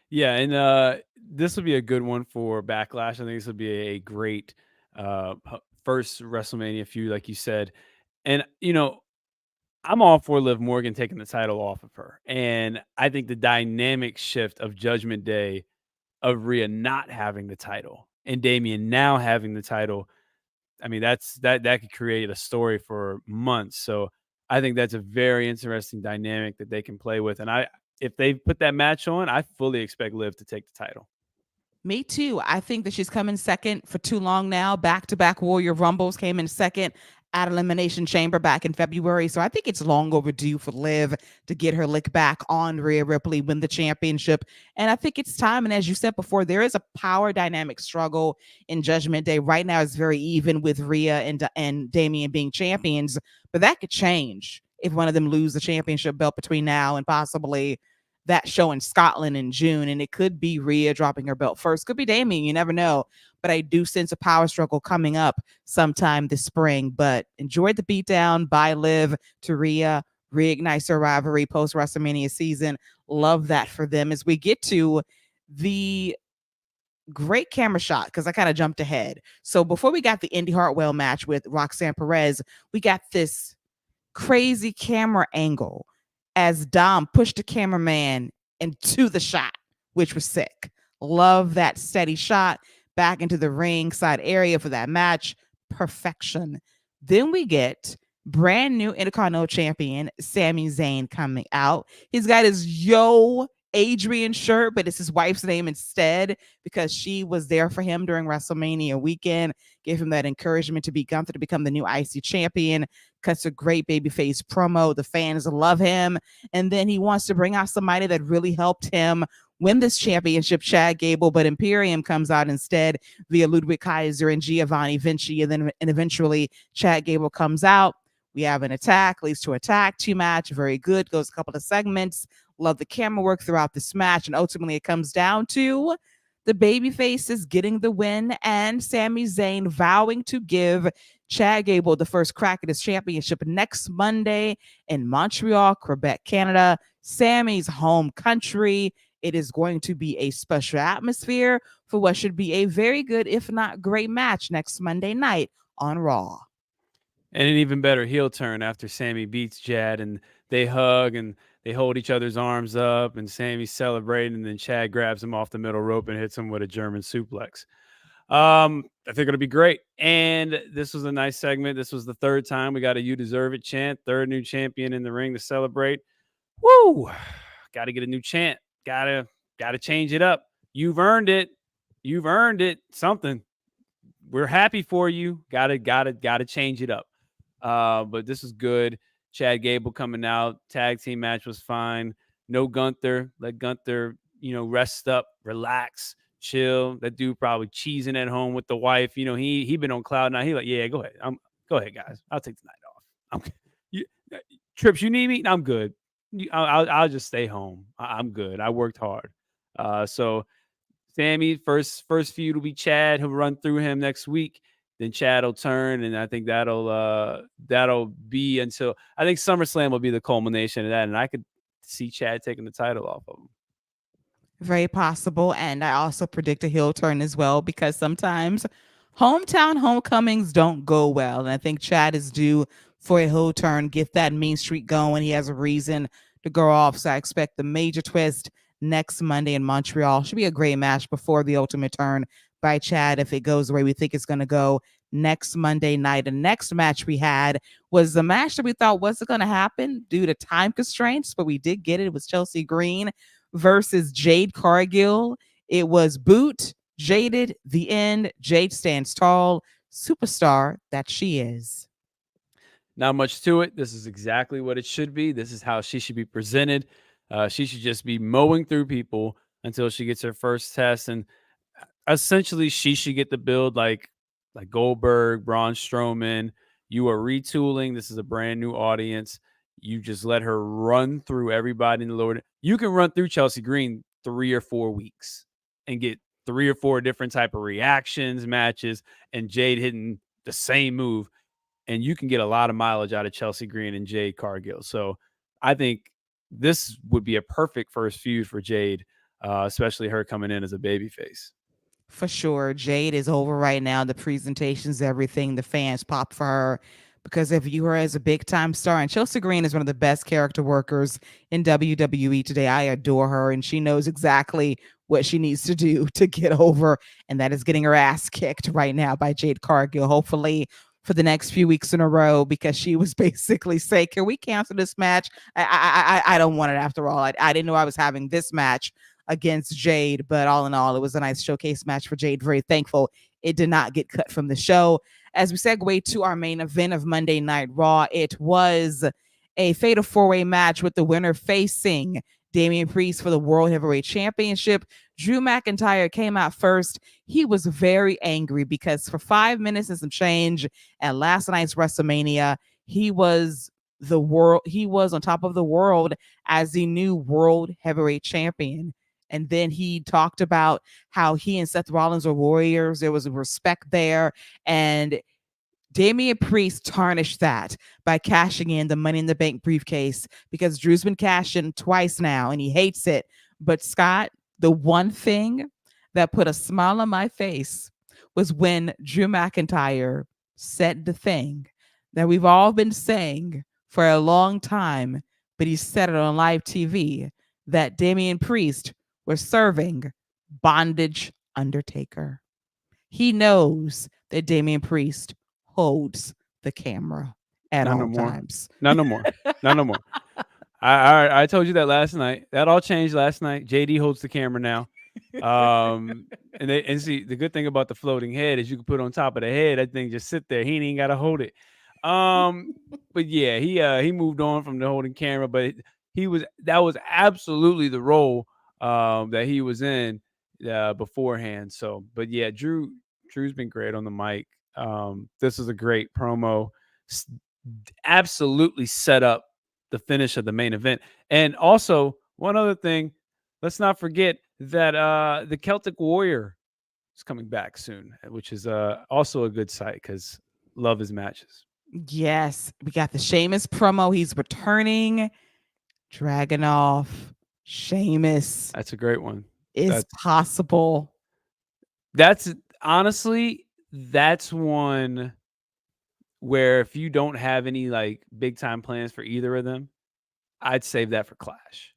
Yeah, and this will be a good one for Backlash. I think this will be a great first WrestleMania feud, like you said. And I'm all for Liv Morgan taking the title off of her. And I think the dynamic shift of Judgment Day of Rhea not having the title and Damian now having the title, I mean, that could create a story for months. So I think that's a very interesting dynamic that they can play with. And if they put that match on, I fully expect Liv to take the title. Me too. I think that she's come in second for too long now. Back-to-back Warrior Rumbles came in second at Elimination Chamber back in February. So I think it's long overdue for Liv to get her lick back on Rhea Ripley, win the championship. And I think it's time. And as you said before, there is a power dynamic struggle in Judgment Day. Right now, it's very even with Rhea and Damian being champions, but that could change if one of them lose the championship belt between now and possibly that show in Scotland in June. And it could be Rhea dropping her belt first. Could be Damian. You never know. But I do sense a power struggle coming up sometime this spring. But enjoyed the beatdown by Liv to Rhea. Reignites her rivalry post WrestleMania season. Love that for them. As we get to the great camera shot, because I kind of jumped ahead. So before we got the Indy Hartwell match with Roxanne Perez, we got this crazy camera angle as Dom pushed the cameraman into the shot, which was sick. Love that steady shot back into the ringside area for that match. Perfection. Then we get brand new Intercontinental Champion Sami Zayn coming out. He's got his Yo Adrian shirt, but it's his wife's name instead because she was there for him during WrestleMania weekend, gave him that encouragement to be Gunther to become the new IC champion. Cuts a great babyface promo. The fans love him. And then he wants to bring out somebody that really helped him win this championship, Chad Gable, but Imperium comes out instead via Ludwig Kaiser and Giovanni Vinci. And eventually Chad Gable comes out. We have an attack, leads to attack, 2 match, very good, goes a couple of segments. Love the camera work throughout this match. And ultimately it comes down to the babyfaces getting the win and Sami Zayn vowing to give Chad Gable the first crack at his championship next Monday in Montreal, Quebec, Canada, Sammy's home country. It is going to be a special atmosphere for what should be a very good, if not great match next Monday night on Raw. And an even better heel turn after Sammy beats Chad and they hug and they hold each other's arms up and Sammy's celebrating and then Chad grabs him off the middle rope and hits him with a German suplex. I think it'll be great. And this was a nice segment. This was the third time we got a "You Deserve It" chant. Third new champion in the ring to celebrate. Woo! Got to get a new chant. Got to change it up. You've earned it. You've earned it. Something. We're happy for you. Got to change it up. But this is good. Chad Gable coming out. Tag team match was fine. No Gunther. Let Gunther, rest up, relax, chill. That dude probably cheesing at home with the wife. He been on cloud nine. He like, yeah, go ahead. Go ahead, guys. I'll take the night off. You, Trips, you need me? I'm good. I'll just stay home. I'm good. I worked hard. So Sammy, first feud will be Chad. He'll run through him next week. Then Chad will turn, and I think that'll be until I think SummerSlam will be the culmination of that. And I could see Chad taking the title off of him. Very possible. And I also predict a heel turn as well, because sometimes hometown homecomings don't go well. And I think Chad is due for a heel turn, get that mean streak going. He has a reason to go off. So I expect the major twist next Monday in Montreal. Should be a great match before the ultimate turn by Chad if it goes the way we think it's going to go next Monday night. The next match we had was the match that we thought wasn't going to happen due to time constraints, but we did get it. It was Chelsea Green versus Jade Cargill. It was Boot, Jaded, the end. Jade stands tall, superstar that she is. Not much to it. This is exactly what it should be. This is how she should be presented. She should just be mowing through people until she gets her first test, and essentially she should get the build like Goldberg, Braun Strowman. You are retooling. This is a brand new audience. You just let her run through everybody in the lower. You can run through Chelsea Green 3 or 4 weeks and get 3 or 4 different type of reactions, matches, and Jade hitting the same move, and you can get a lot of mileage out of Chelsea Green and Jade Cargill. So I think this would be a perfect first feud for Jade, especially her coming in as a babyface. For sure. Jade is over right now. The presentations, everything, the fans pop for her because they view her as a big time star. And Chelsea Green is one of the best character workers in WWE today. I adore her, and she knows exactly what she needs to do to get over, and that is getting her ass kicked right now by Jade Cargill. Hopefully, for the next few weeks in a row, because she was basically saying, "Can we cancel this match? I don't want it after all. I didn't know I was having this match against Jade, but all in all, it was a nice showcase match for Jade. Very thankful it did not get cut from the show." As we segue to our main event of Monday Night Raw, it was a fatal 4-way match with the winner facing Damian Priest for the World Heavyweight Championship. Drew McIntyre came out first. He was very angry because for 5 minutes and some change at last night's WrestleMania, he was on top of the world as the new World Heavyweight Champion. And then he talked about how he and Seth Rollins are warriors. There was respect there. And Damian Priest tarnished that by cashing in the Money in the Bank briefcase, because Drew's been cashing twice now and he hates it. But Scott, the one thing that put a smile on my face was when Drew McIntyre said the thing that we've all been saying for a long time, but he said it on live TV, that Damian Priest was serving bondage Undertaker. He knows that Damian Priest holds the camera at all times. Not no more. Not no more. I told you that last night. That all changed last night. JD holds the camera now. And see, the good thing about the floating head is you can put it on top of the head. That thing just sit there. He ain't got to hold it. But yeah, he moved on from the holding camera, but that was absolutely the role that he was in beforehand. So, but yeah, Drew's been great on the mic. This is a great promo. Absolutely set up the finish of the main event. And also, one other thing, let's not forget that the Celtic Warrior is coming back soon, which is also a good sight because love his matches. Yes, we got the Sheamus promo. He's returning. Dragunov, Sheamus. That's a great one. Is possible. That's honestly, that's one where if you don't have any like big time plans for either of them, I'd save that for Clash.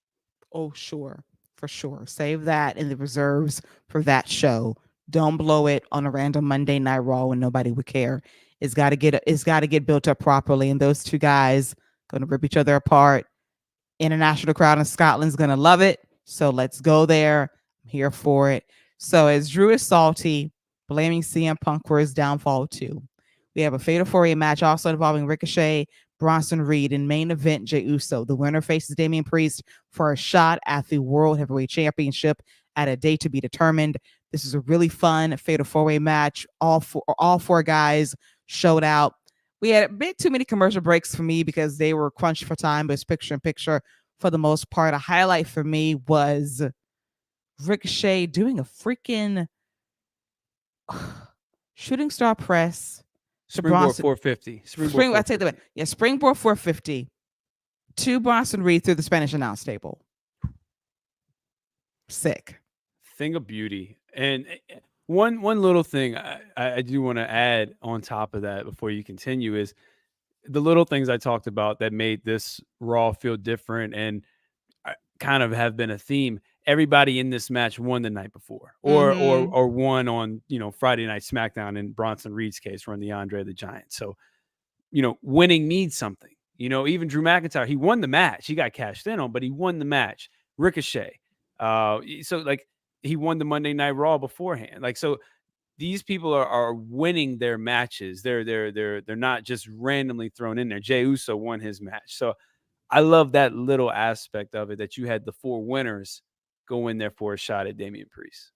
Oh, sure. For sure. Save that in the reserves for that show. Don't blow it on a random Monday Night Raw when nobody would care. It's got to get built up properly. And those two guys going to rip each other apart. International crowd in Scotland's going to love it. So let's go there. I'm here for it. So as Drew is salty, blaming CM Punk for his downfall too. We have a fatal 4-way match also involving Ricochet, Bronson Reed. In main event, Jey Uso. The winner faces Damian Priest for a shot at the World Heavyweight Championship at a date to be determined. This is a really fun fatal four-way match. All four guys showed out. We had a bit too many commercial breaks for me because they were crunched for time, but it's picture in picture for the most part. A highlight for me was Ricochet doing a freaking shooting star press to Springboard Bronson. 450. Springboard I take that back. Yeah, springboard 450 to Bronson Reed through the Spanish announce table. Sick. Thing of beauty. And one little thing I do want to add on top of that before you continue is the little things I talked about that made this Raw feel different and kind of have been a theme. Everybody in this match won the night before, or won on Friday Night SmackDown. In Bronson Reed's case, run the Andre the Giant. So winning means something. Even Drew McIntyre, he won the match. He got cashed in on, but he won the match. Ricochet, so like he won the Monday Night Raw beforehand. Like so, these people are winning their matches. They're not just randomly thrown in there. Jey Uso won his match, so I love that little aspect of it that you had the four winners go in there for a shot at Damian Priest.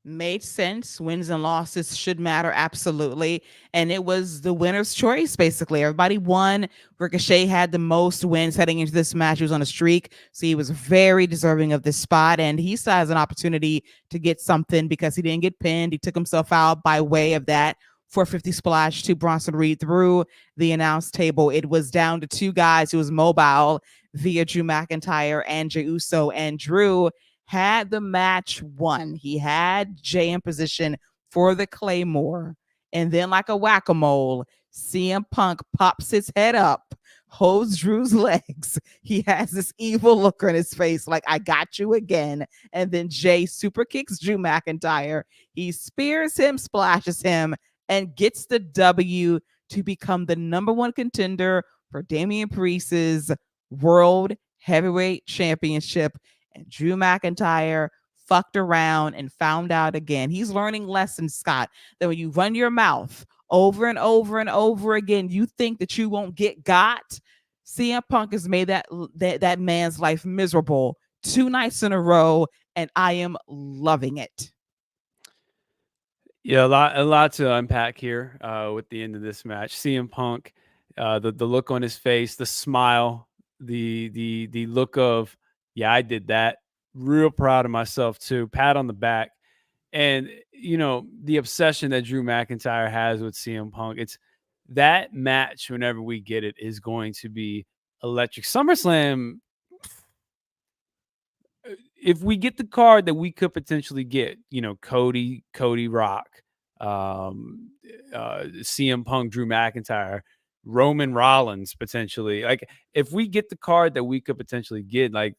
Made sense. Wins and losses should matter, absolutely. And it was the winner's choice, basically. Everybody won. Ricochet had the most wins heading into this match. He was on a streak, so he was very deserving of this spot. And he still has an opportunity to get something because he didn't get pinned. He took himself out by way of that 450 splash to Bronson Reed through the announce table. It was down to two guys who was mobile via Drew McIntyre and Jey Uso. And Drew had the match won. He had Jey in position for the Claymore. And then, like a whack-a-mole, CM Punk pops his head up, holds Drew's legs. He has this evil look on his face, like, I got you again. And then Jey super kicks Drew McIntyre. He spears him, splashes him, and gets the W to become the number one contender for Damian Priest's World Heavyweight Championship. And Drew McIntyre fucked around and found out again. He's learning lessons, Scott, that when you run your mouth over and over and over again, you think that you won't get got. CM Punk has made that man's life miserable 2 nights in a row, and I am loving it. Yeah, a lot to unpack here with the end of this match. CM Punk, the look on his face, the smile, the look of, yeah, I did that. Real proud of myself too. Pat on the back. And the obsession that Drew McIntyre has with CM Punk, it's that match whenever we get it is going to be electric. SummerSlam, if we get the card that we could potentially get, Cody Rock, CM Punk, Drew McIntyre, Roman Rollins potentially. Like if we get the card that we could potentially get, like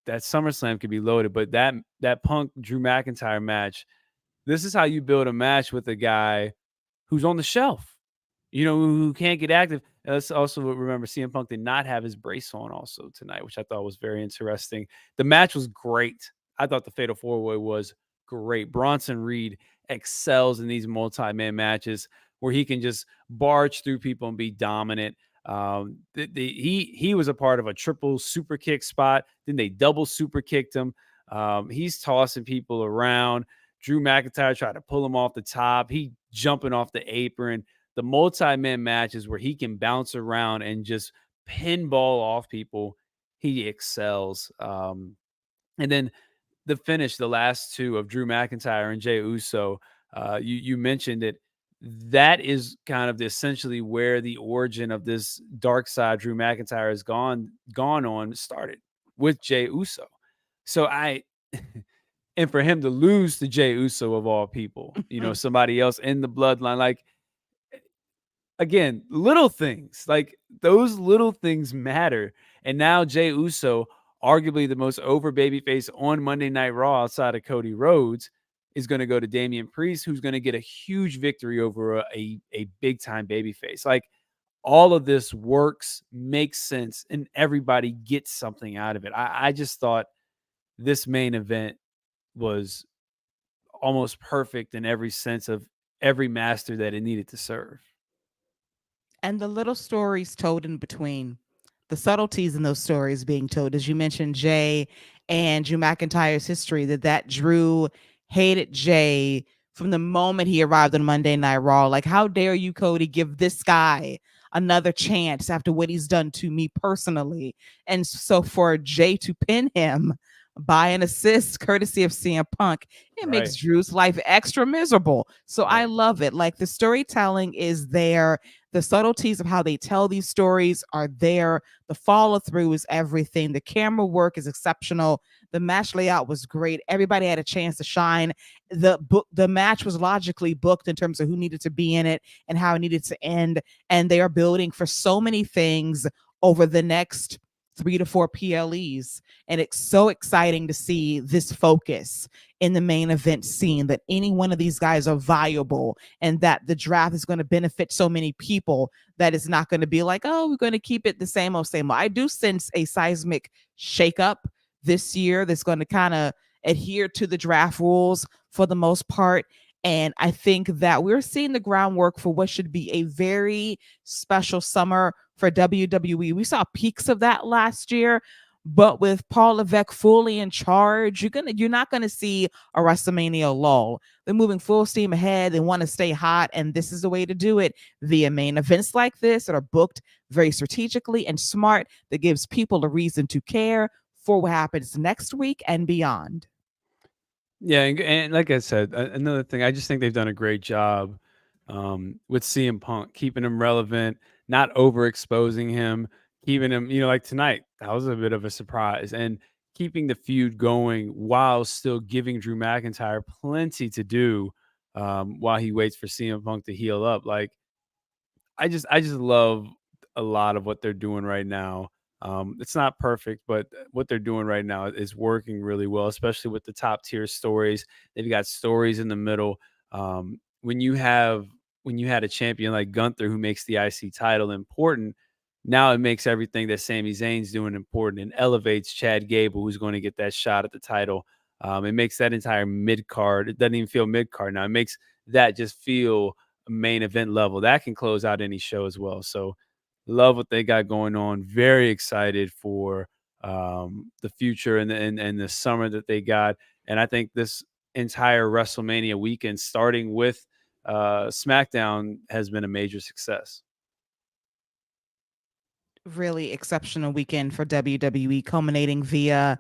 that SummerSlam could be loaded. But that Punk Drew McIntyre match, this is how you build a match with a guy who's on the shelf, who can't get active. And let's also remember CM Punk did not have his brace on also tonight, which I thought was very interesting. The match was great. I thought the Fatal 4-Way was great. Bronson Reed excels in these multi-man matches where he can just barge through people and be dominant. He was a part of a triple super kick spot. Then they double super kicked him. He's tossing people around. Drew McIntyre tried to pull him off the top. He jumping off the apron. The multi-man matches where he can bounce around and just pinball off people, he excels. And then the finish, the last two of Drew McIntyre and Jey Uso, you mentioned it. That is kind of essentially where the origin of this dark side Drew McIntyre has gone on started with Jey Uso. So and for him to lose to Jey Uso of all people, somebody else in the bloodline, like, again, little things, like those little things matter. And now Jey Uso, arguably the most over babyface on Monday Night Raw outside of Cody Rhodes, is going to go to Damian Priest, who's going to get a huge victory over a big time babyface. Like all of this works, makes sense, and everybody gets something out of it. I just thought this main event was almost perfect in every sense of every master that it needed to serve. And the little stories told in between, the subtleties in those stories being told, as you mentioned, Jay and Drew McIntyre's history, that Drew hated Jay from the moment he arrived on Monday Night Raw. Like, how dare you, Cody, give this guy another chance after what he's done to me personally? And so for Jay to pin him by an assist courtesy of CM Punk, it makes Right. Drew's life extra miserable. So I Right. love it. Like, the storytelling is there, the subtleties of how they tell these stories are there. The follow through is everything. The camera work is exceptional. The match layout was great. Everybody had a chance to shine. The match was logically booked in terms of who needed to be in it and how it needed to end. And they are building for so many things over the next 3 to 4 PLEs. And it's so exciting to see this focus in the main event scene, that any one of these guys are viable and that the draft is going to benefit so many people, that it's not going to be like, oh, we're going to keep it the same old, same old. I do sense a seismic shakeup this year that's going to kind of adhere to the draft rules for the most part. And I think that we're seeing the groundwork for what should be a very special summer for WWE. We saw peaks of that last year, but with Paul Levesque fully in charge, you're not gonna see a WrestleMania lull. They're moving full steam ahead. They want to stay hot, and this is the way to do it, via main events like this that are booked very strategically and smart. That gives people a reason to care for what happens next week and beyond. Yeah, and like I said, another thing, I just think they've done a great job with CM Punk, keeping him relevant, not overexposing him, keeping him, like tonight, that was a bit of a surprise, and keeping the feud going while still giving Drew McIntyre plenty to do while he waits for CM Punk to heal up. Like, I just love a lot of what they're doing right now. It's not perfect, but what they're doing right now is working really well, especially with the top tier stories. They've got stories in the middle. When you had a champion like Gunther who makes the IC title important, now it makes everything that Sami Zayn's doing important and elevates Chad Gable, who's going to get that shot at the title. It makes that entire mid card. It doesn't even feel mid card now. It makes that just feel main event level. That can close out any show as well. So love what they got going on. Very excited for the future and the summer that they got. And I think this entire WrestleMania weekend, starting with SmackDown, has been a major success. Really exceptional weekend for WWE, culminating via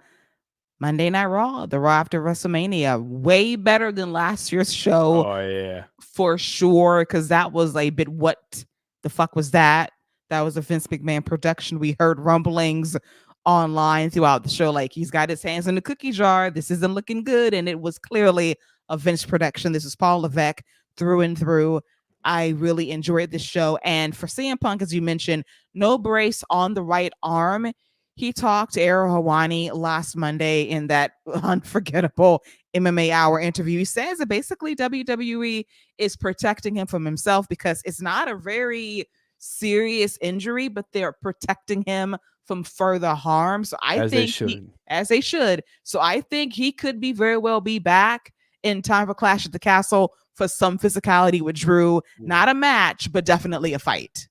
Monday Night Raw, the Raw after WrestleMania. Way better than last year's show, Oh yeah. for sure, because that was a bit, what the fuck was that? That was a Vince McMahon production. We heard rumblings online throughout the show, like he's got his hands in the cookie jar. This isn't looking good. And it was clearly a Vince production. This is Paul Levesque through and through. I really enjoyed this show. And for CM Punk, as you mentioned, no brace on the right arm. He talked to Ariel Hawani last Monday in that unforgettable MMA Hour interview. He says that basically WWE is protecting him from himself because it's not a very serious injury, but they're protecting him from further harm. So I As they think he, should. as they should. So I think he could be very well be back in time for Clash at the Castle for some physicality with Drew. Not a match, but definitely a fight.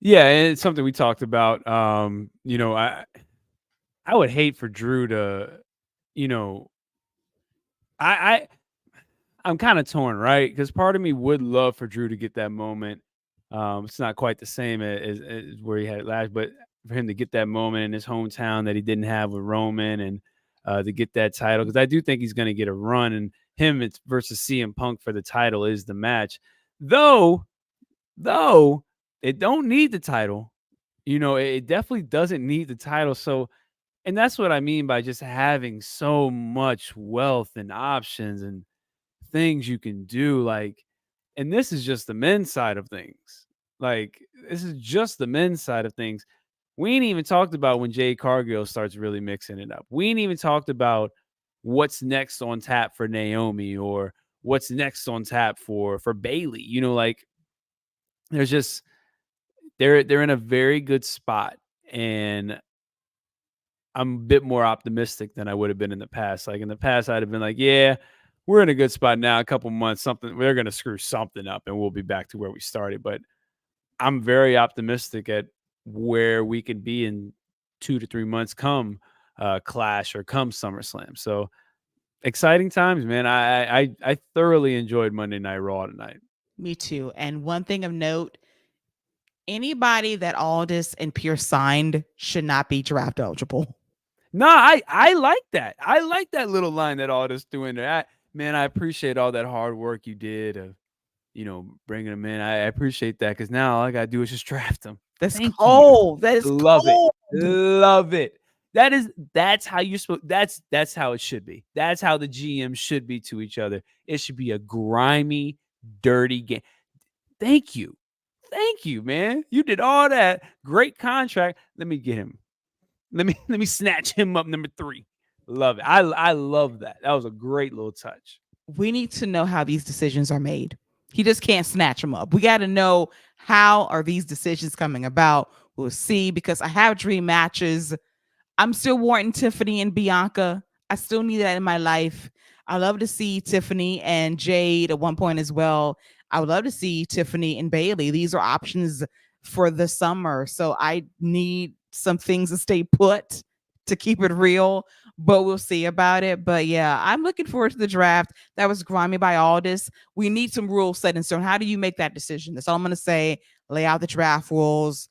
Yeah, and it's something we talked about. I would hate for Drew to, you know, I I'm kind of torn, right? Because part of me would love for Drew to get that moment. It's not quite the same as where he had it last, but for him to get that moment in his hometown that he didn't have with Roman, and to get that title, because I do think he's going to get a run, and him it's versus CM Punk for the title is the match. Though, though it don't need the title, it definitely doesn't need the title. So, and that's what I mean by just having so much wealth and options and things you can do, like, and this is just the men's side of things. Like, this is just the men's side of things. We ain't even talked about when Jade Cargill starts really mixing it up. We ain't even talked about what's next on tap for Naomi, or what's next on tap for Bailey. Like, there's just they're in a very good spot, and I'm a bit more optimistic than I would have been in the past. Like, in the past, I'd have been like, yeah, we're in a good spot now. A couple months, something they're going to screw something up, and we'll be back to where we started. But I'm very optimistic at where we could be in 2 to 3 months come Clash or come SummerSlam. So exciting times, man. I thoroughly enjoyed Monday Night Raw tonight. Me too. And one thing of note, anybody that Aldis and Pierce signed should not be draft eligible. No, I like that. I like that little line that Aldis threw in there. Man, I appreciate all that hard work you did of, bringing him in. I appreciate that because now all I gotta do is just draft him. That's Thank you. cold. That is Love it. cold. Love it. That's how you're supposed. That's how it should be. That's how the GM should be to each other. It should be a grimy, dirty game. Thank you. Thank you, man. You did all that. Great contract. Let me get him. Let me snatch him up number 3. Love it. I love that. That was a great little touch. We need to know how these decisions are made. He just can't snatch them up. We got to know, how are these decisions coming about. We'll see, because I have dream matches. I'm still wanting Tiffany and Bianca. I still need that in my life. I love to see Tiffany and Jade at one point as well. I would love to see Tiffany and Bailey. These are options for the summer. So I need some things to stay put, to keep it real, but we'll see about it. But yeah, I'm looking forward to the draft. That was grimy by Aldis. We need some rules set in stone. How do you make that decision? That's all I'm going to say. Lay out the draft rules.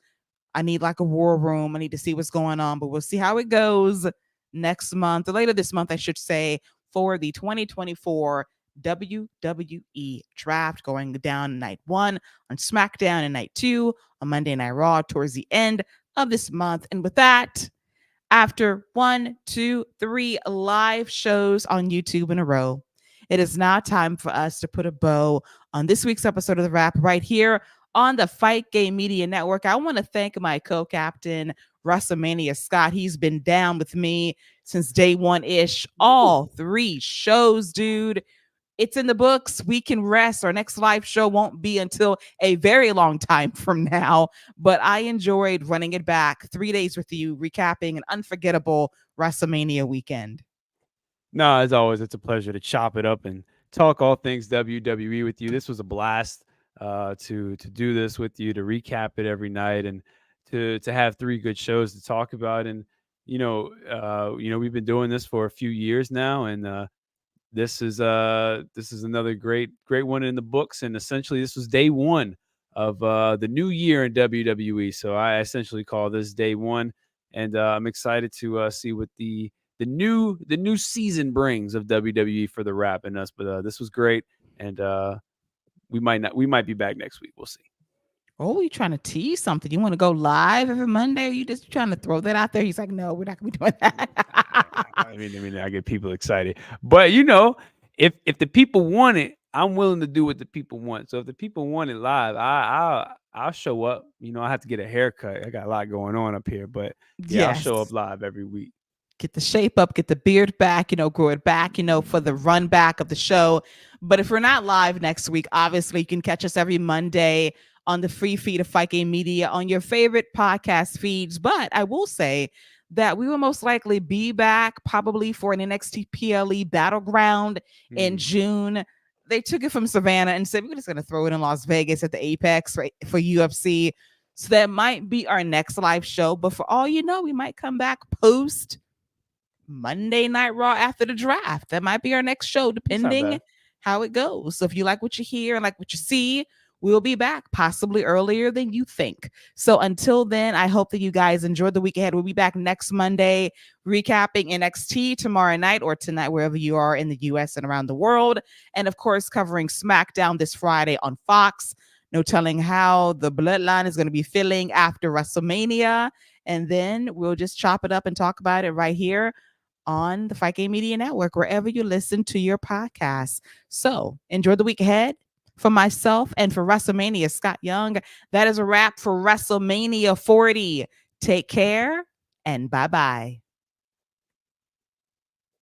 I need like a war room. I need to see what's going on, but we'll see how it goes next month, or later this month, I should say, for the 2024 WWE draft, going down night 1 on SmackDown and night 2 on Monday Night Raw towards the end of this month. And with that, after 1, 2, 3 live shows on YouTube in a row, it is now time for us to put a bow on this week's episode of The Wrap right here on the Fight Game Media Network. I want to thank my co-captain, WrestleMania Scott. He's been down with me since day 1-ish. All 3 shows, dude. It's in the books. We can rest. Our next live show won't be until a very long time from now, but I enjoyed running it back 3 days with you, recapping an unforgettable WrestleMania weekend. No, as always, it's a pleasure to chop it up and talk all things WWE with you. This was a blast to do this with you, to recap it every night, and to have 3 good shows to talk about. And we've been doing this for a few years now, and this is another great one in the books. And essentially, this was day 1 of the new year in WWE. So I essentially call this day 1, and I'm excited to see what the new season brings of WWE for The Wrap and us. But this was great, and we might be back next week. We'll see. Oh, you trying to tease something? You want to go live every Monday? Or you just trying to throw that out there? He's like, no, we're not gonna be doing that. I mean, I get people excited, but if the people want it, I'm willing to do what the people want. So if the people want it live, I'll show up. I have to get a haircut. I got a lot going on up here, but yeah, I'll show up live every week. Get the shape up, get the beard back, grow it back, for the run back of the show. But if we're not live next week, obviously you can catch us every Monday on the free feed of Fight Game Media on your favorite podcast feeds. But I will say that we will most likely be back probably for an NXT PLE Battleground in June. They took it from Savannah and said, we're just going to throw it in Las Vegas at the Apex for UFC. So that might be our next live show. But for all you know, we might come back post Monday Night Raw after the draft. That might be our next show, depending how it goes. So if you like what you hear and like what you see, we'll be back possibly earlier than you think. So until then, I hope that you guys enjoyed the week ahead. We'll be back next Monday, recapping NXT tomorrow night or tonight, wherever you are in the US and around the world. And of course, covering SmackDown this Friday on Fox. No telling how the Bloodline is going to be feeling after WrestleMania. And then we'll just chop it up and talk about it right here on the Fight Game Media Network, wherever you listen to your podcasts. So enjoy the week ahead. For myself and for WrestleMania, Scott Young, that is a wrap for WrestleMania 40. Take care and bye-bye.